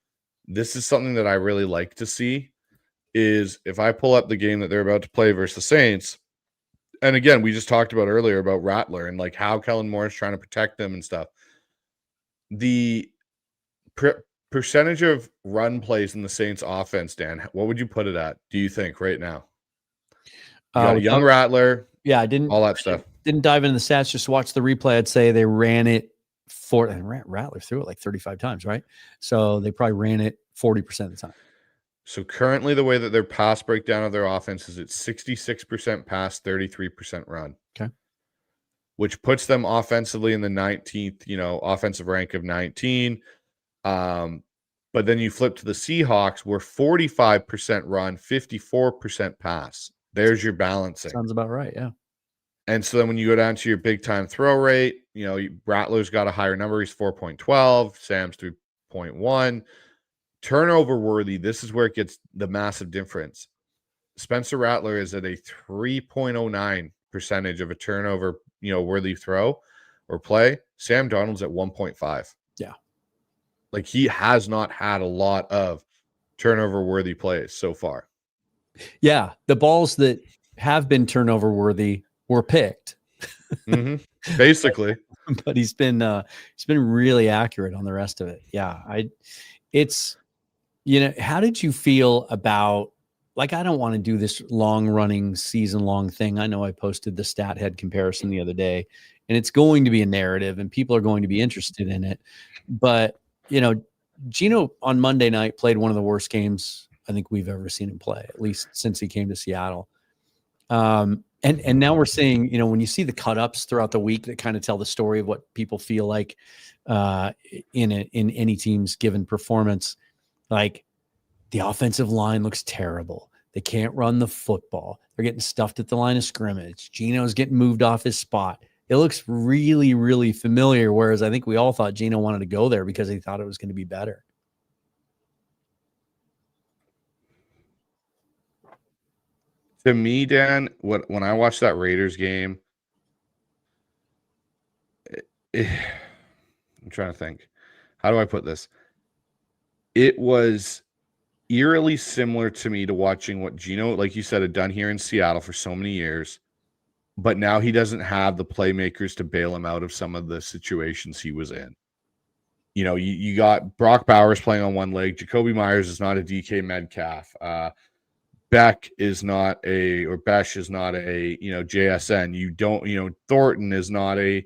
this is something that I really like to see. Is if I pull up the game that they're about to play versus the Saints, and again, we just talked about earlier about Rattler and like how Kellen Moore is trying to protect them and stuff. The percentage of run plays in the Saints offense, Dan, what would you put it at, do you think, right now? You got a young Rattler. Yeah, I didn't. All that stuff. Didn't dive into the stats, just watch the replay. I'd say they ran it and Rattler threw it like 35 times, right? So they probably ran it 40% of the time. So currently the way that their pass breakdown of their offense is it's 66% pass, 33% run. Okay. Which puts them offensively in the 19th, offensive rank of 19. But then you flip to the Seahawks, where 45% run, 54% pass. There's your balancing. Sounds about right, yeah. And so then when you go down to your big time throw rate, Rattler's got a higher number. He's 4.12, Sam's 3.1. Turnover worthy, this is where it gets the massive difference. Spencer Rattler is at a 3.09 percentage of a turnover, worthy throw or play. Sam Darnold's at 1.5. Yeah. Like, he has not had a lot of turnover worthy plays so far. Yeah. The balls that have been turnover worthy were picked. Mm-hmm. Basically. But he's been really accurate on the rest of it. Yeah. How did you feel about, like, I don't want to do this long running season long thing. I know I posted the stat head comparison the other day, and it's going to be a narrative and people are going to be interested in it. But, Gino on Monday night played one of the worst games I think we've ever seen him play, at least since he came to Seattle. And now we're seeing, when you see the cut-ups throughout the week that kind of tell the story of what people feel like in any team's given performance, like the offensive line looks terrible. They can't run the football. They're getting stuffed at the line of scrimmage. Gino's getting moved off his spot. It looks really, really familiar, whereas I think we all thought Gino wanted to go there because he thought it was going to be better. To me, Dan, when I watched that Raiders game, I'm trying to think. How do I put this? It was eerily similar to me to watching what Gino, like you said, had done here in Seattle for so many years. But now he doesn't have the playmakers to bail him out of some of the situations he was in. You got Brock Bowers playing on one leg. Jacoby Myers is not a DK Metcalf. Besh is not a JSN. Thornton is not a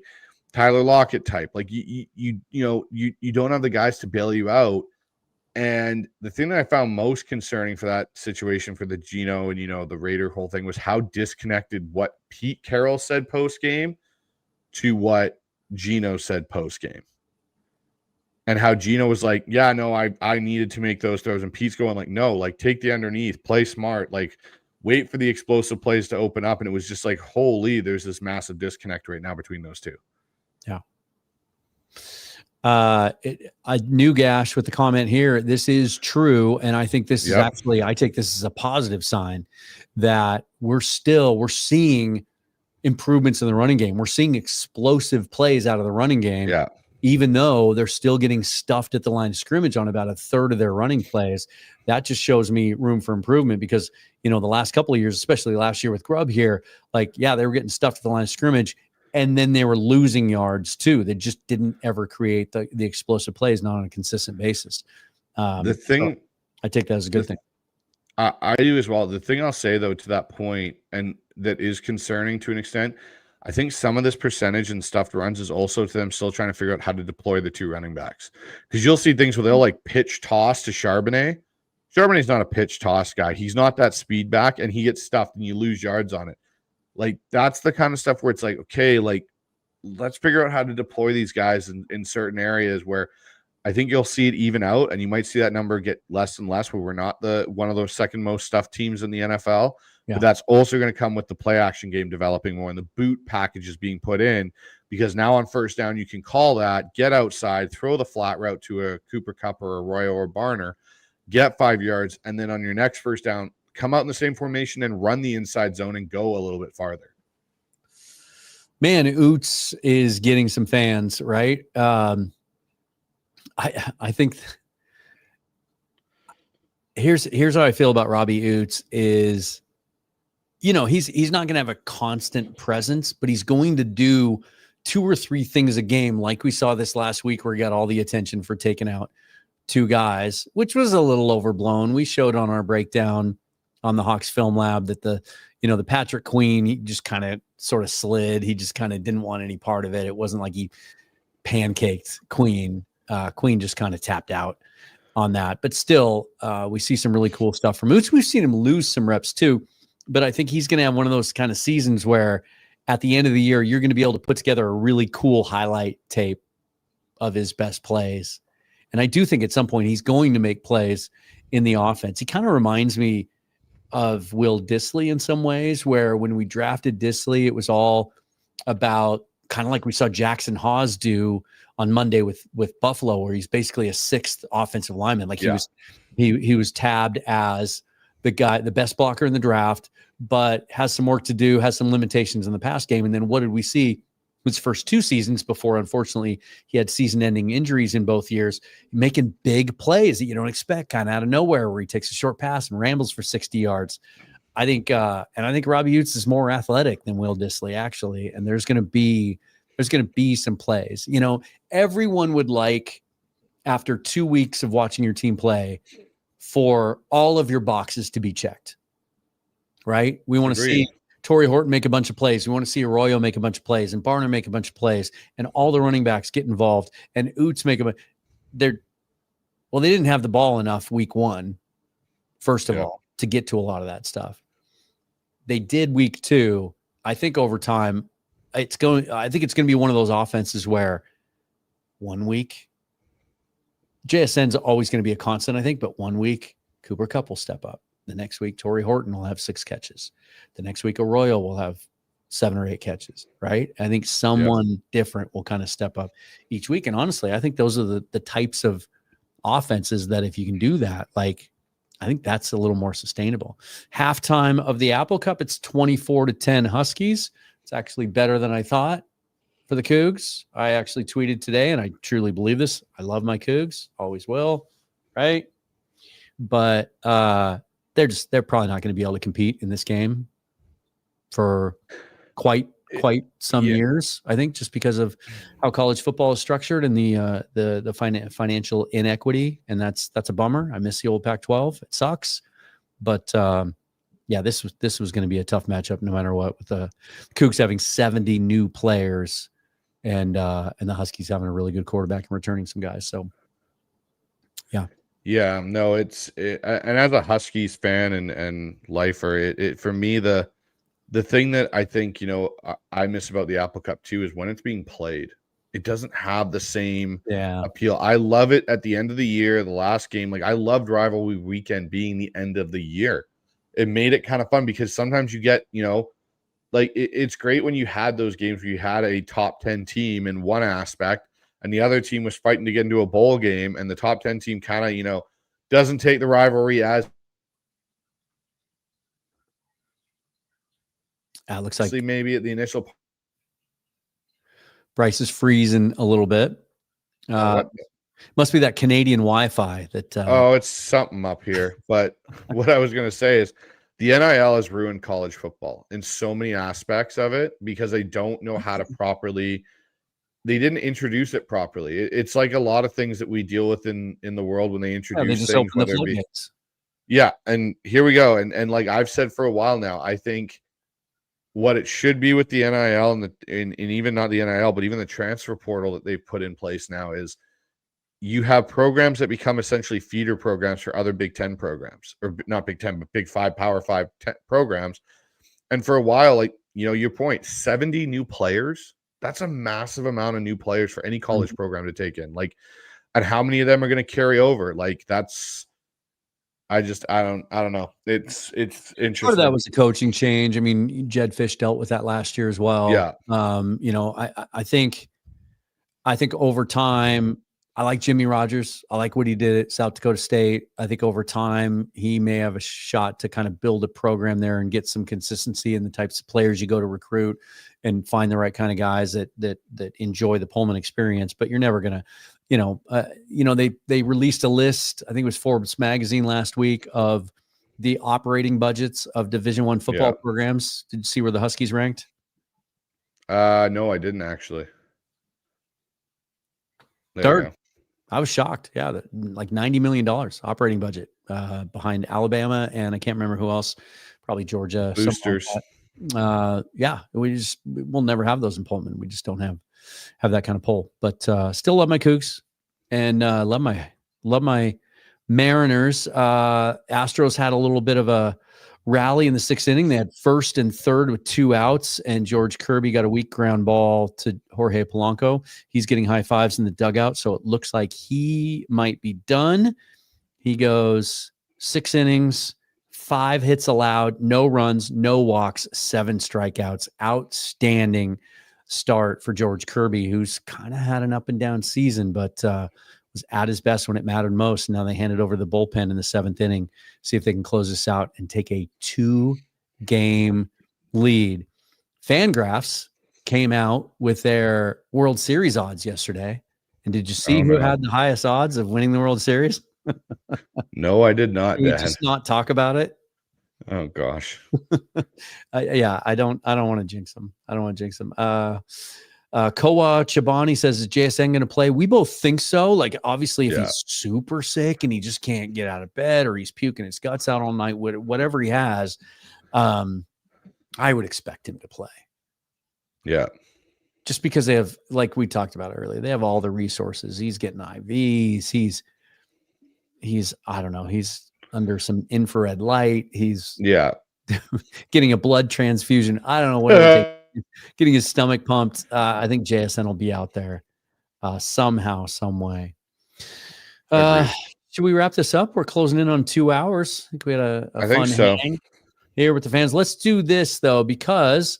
Tyler Lockett type. Like you don't have the guys to bail you out. And the thing that I found most concerning for that situation for the Gino and the Raider whole thing was how disconnected what Pete Carroll said post game to what Gino said post game. And how Gino was like, yeah, no, I needed to make those throws. And Pete's going like, no, like take the underneath, play smart, like wait for the explosive plays to open up. And it was just like, holy, there's this massive disconnect right now between those two. Yeah. New Gash with the comment here. This is true. And I think this is actually, I take this as a positive sign that we're seeing improvements in the running game. We're seeing explosive plays out of the running game. Yeah. Even though they're still getting stuffed at the line of scrimmage on about a third of their running plays. That just shows me room for improvement because, the last couple of years, especially last year with Grubb here, they were getting stuffed at the line of scrimmage and then they were losing yards too. They just didn't ever create the explosive plays, not on a consistent basis. I take that as a good thing. I do as well. The thing I'll say though, to that point, and that is concerning to an extent, I think some of this percentage and stuffed runs is also to them still trying to figure out how to deploy the two running backs. Because you'll see things where they'll like pitch toss to Charbonnet. Charbonnet's not a pitch toss guy. He's not that speed back, and he gets stuffed and you lose yards on it. Like that's the kind of stuff where it's like, okay, like let's figure out how to deploy these guys in certain areas where I think you'll see it even out, and you might see that number get less and less where we're not one of those second most stuffed teams in the NFL. Yeah. But that's also going to come with the play action game developing more and the boot packages being put in, because now on first down, you can call that, get outside, throw the flat route to a Cooper Kupp or a Royo or Barner, get 5 yards. And then on your next first down, come out in the same formation and run the inside zone and go a little bit farther. Man, Oots is getting some fans, right? I think here's how I feel about Robbie Oots is, he's not going to have a constant presence, but he's going to do 2 or 3 things a game, like we saw this last week where he got all the attention for taking out 2 guys, which was a little overblown. We showed on our breakdown on the Hawks Film Lab that the Patrick Queen, he just kind of sort of slid. He just kind of didn't want any part of it. It wasn't like he pancaked Queen. Queen just kind of tapped out on that. But still, we see some really cool stuff from Oots. We've seen him lose some reps too. But I think he's going to have one of those kind of seasons where at the end of the year, you're going to be able to put together a really cool highlight tape of his best plays. And I do think at some point he's going to make plays in the offense. He kind of reminds me of Will Dissly in some ways, where when we drafted Dissly, it was all about kind of like we saw Jackson Hawes do on Monday with Buffalo, where he's basically a 6th offensive lineman. Like he was tabbed as the best blocker in the draft, but has some work to do, has some limitations in the pass game. And then what did we see his first 2 seasons before, unfortunately, he had season-ending injuries in both years, making big plays that you don't expect kind of out of nowhere, where he takes a short pass and rambles for 60 yards. I think Robbie Oots is more athletic than Will Dissly, actually. And there's going to be some plays. Everyone would like, after 2 weeks of watching your team play, for all of your boxes to be checked, right? We want to see Torrey Horton make a bunch of plays. We want to see Arroyo make a bunch of plays and Barner make a bunch of plays and all the running backs get involved and Oots make a bunch. Well, they didn't have the ball enough week 1, first of all, to get to a lot of that stuff. They did week 2. I think over time, I think it's going to be one of those offenses where one week, JSN's always going to be a constant, I think, but one week, Cooper Kupp will step up. The next week, Torrey Horton will have 6 catches. The next week, Arroyo will have 7 or 8 catches, right? I think someone different will kind of step up each week. And honestly, I think those are the types of offenses that if you can do that, like, I think that's a little more sustainable. Halftime of the Apple Cup, it's 24-10 Huskies. It's actually better than I thought for the Cougs. I actually tweeted today, and I truly believe this. I love my Cougs, always will, right? But they're probably not going to be able to compete in this game for quite some years, I think, just because of how college football is structured and the financial inequity, and that's a bummer. I miss the old Pac-12. It sucks, but this was going to be a tough matchup no matter what, with the Cougs having 70 new players and the Huskies having a really good quarterback and returning some guys. So, yeah, no, and as a Huskies fan and lifer, it for me the thing that I think, I miss about the Apple Cup too is when it's being played, it doesn't have the same appeal. I love it at the end of the year, the last game. Like, I loved rivalry weekend being the end of the year. It made it kind of fun because sometimes you get, like it's great when you had those games where you had a top 10 team in one aspect and the other team was fighting to get into a bowl game, and the top 10 team kind of, doesn't take the rivalry as looks like maybe at the initial. Bryce is freezing a little bit. Must be that Canadian Wi-Fi that. It's something up here. But what I was going to say is the NIL has ruined college football in so many aspects of it because they don't know how to properly. They didn't introduce it properly. It's like a lot of things that we deal with in the world when they introduce they just things. Open the floodgates. And here we go. And like I've said for a while now, I think what it should be with the NIL and even not the NIL, but even the transfer portal that they've put in place now is you have programs that become essentially feeder programs for other Big Ten programs, or not Big Ten, but Big Five, Power 5 programs. And for a while, like, your point, 70 new players, that's a massive amount of new players for any college program to take in. Like, and how many of them are going to carry over? Like, that's, I don't know. It's interesting. Part of that was the coaching change. I mean, Jed Fish dealt with that last year as well. Yeah. I think over time, I like Jimmy Rogers. I like what he did at South Dakota State. I think over time, he may have a shot to kind of build a program there and get some consistency in the types of players you go to recruit and find the right kind of guys that enjoy the Pullman experience. But you're never going to, they released a list, I think it was Forbes magazine last week, of the operating budgets of Division I football programs. Did you see where the Huskies ranked? No, I didn't actually. Third. I was shocked. Yeah, like $90 million operating budget behind Alabama, and I can't remember who else. Probably Georgia. Boosters. We'll never have those in Pullman. We just don't have that kind of pull. But still love my Cougs and love my Mariners. Astros had a little bit of a rally in the 6th inning. They had 1st and 3rd with 2 outs, and George Kirby got a weak ground ball to Jorge Polanco. He's getting high fives in the dugout, so it looks like he might be done. He goes 6 innings, 5 hits allowed, no runs, no walks, 7 strikeouts. Outstanding start for George Kirby, who's kind of had an up and down season, but was at his best when it mattered most. Now they hand it over to the bullpen in the 7th inning, see if they can close this out and take a 2-game lead. Fangraphs came out with their World Series odds yesterday. And did you see who had the highest odds of winning the World Series? No, I did not. Can we just not talk about it? Oh gosh. I don't want to jinx them. Koa Chabani says, is JSN going to play? We both think so. Like, obviously, if he's super sick and he just can't get out of bed, or he's puking his guts out all night, whatever he has, I would expect him to play. Yeah. Just because they have, like we talked about earlier, they have all the resources. He's getting IVs. I don't know, he's under some infrared light. He's Yeah. getting a blood transfusion. I don't know what it'll take. Getting his stomach pumped. I think JSN will be out there somehow, some way. Should we wrap this up? We're closing in on 2 hours. I think we had a fun hang here with the fans. Let's do this though, because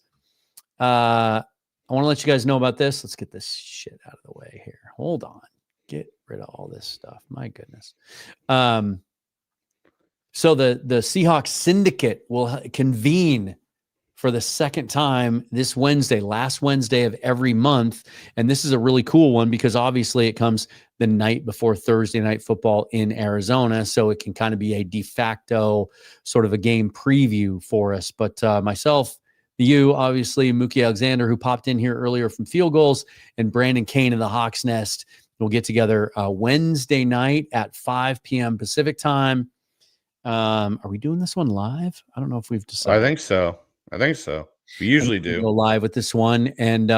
I want to let you guys know about this. Let's get this shit out of the way here. Hold on. Get rid of all this stuff. My goodness. So the Seahawks Syndicate will convene for the second time this Wednesday, last Wednesday of every month. And this is a really cool one because obviously it comes the night before Thursday night football in Arizona. So it can kind of be a de facto sort of a game preview for us. But myself, you, obviously, Mookie Alexander, who popped in here earlier from Field Goals, and Brandon Kane of the Hawks Nest will get together Wednesday night at 5 p.m. Pacific time. Are we doing this one live? I don't know if we've decided. I think so. We usually do go live with this one and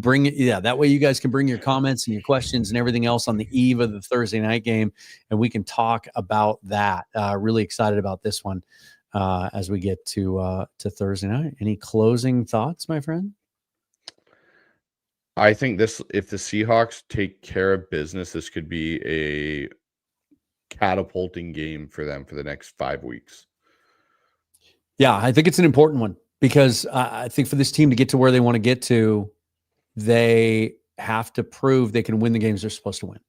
bring it. Yeah, that way you guys can bring your comments and your questions and everything else on the eve of the Thursday night game, and we can talk about that. Really excited about this one as we get to Thursday night. Any closing thoughts, my friend? I think if the Seahawks take care of business, this could be a catapulting game for them for the next 5 weeks. Yeah, I think it's an important one. Because I think for this team to get to where they want to get to, they have to prove they can win the games they're supposed to win,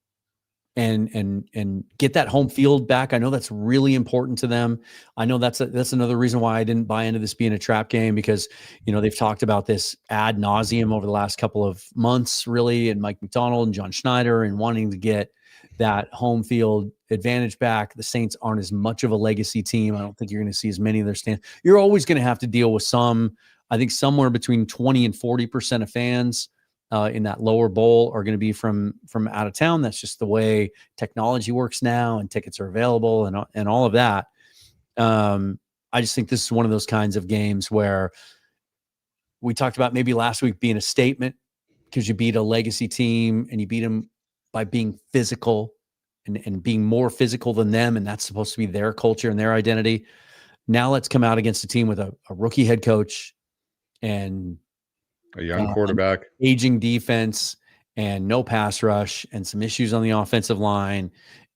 and get that home field back. I know that's really important to them. I know that's another reason why I didn't buy into this being a trap game, because they've talked about this ad nauseum over the last couple of months, really, and Mike McDonald and John Schneider, and wanting to get that home field advantage back. The Saints aren't as much of a legacy team. I don't think you're going to see as many of their stands. You're always going to have to deal with I think somewhere between 20 and 40% of fans in that lower bowl are going to be from out of town. That's just the way technology works now, and tickets are available and all of that. I just think this is one of those kinds of games where we talked about maybe last week being a statement, because you beat a legacy team and you beat them by being physical and being more physical than them. And that's supposed to be their culture and their identity. Now let's come out against a team with a rookie head coach and a young quarterback, aging defense, and no pass rush, and some issues on the offensive line,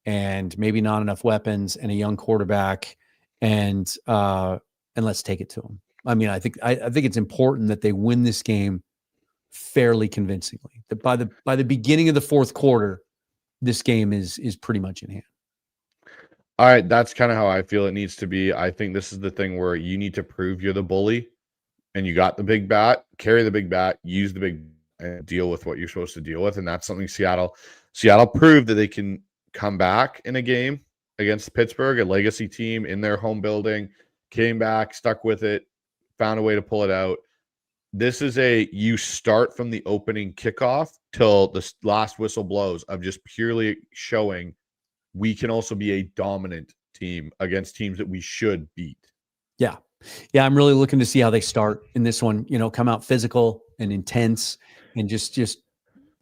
and maybe not enough weapons, and a young quarterback. And let's take it to them. I mean, I think it's important that they win this game fairly convincingly. That by the beginning of the fourth quarter, this game is pretty much in hand. All right, that's kind of how I feel it needs to be. I think this is the thing where you need to prove you're the bully, and you got the big bat, carry the big bat, use the big, and deal with what you're supposed to deal with. And that's something Seattle proved that they can come back in a game against Pittsburgh, a legacy team in their home building, came back, stuck with it, found a way to pull it out. This is you start from the opening kickoff till the last whistle blows of just purely showing we can also be a dominant team against teams that we should beat. Yeah. Yeah. I'm really looking to see how they start in this one, come out physical and intense and just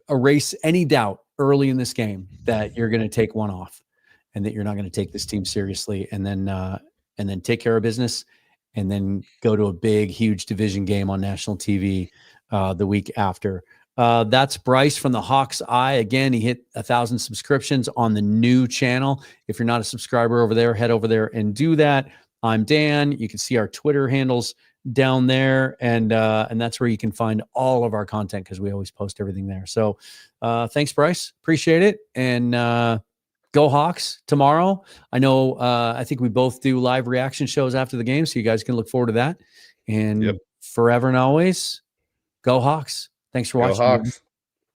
erase any doubt early in this game that you're going to take one off and that you're not going to take this team seriously, and then take care of business, and then go to a big, huge division game on national TV the week after. That's Bryce from the Hawks Eye. Again, he hit 1,000 subscriptions on the new channel. If you're not a subscriber over there, head over there and do that. I'm Dan. You can see our Twitter handles down there, and that's where you can find all of our content, because we always post everything there. So thanks, Bryce. Appreciate it. And go Hawks tomorrow. I know I think we both do live reaction shows after the game, so you guys can look forward to that. And forever and always, go Hawks. Thanks for watching. Go Hawks.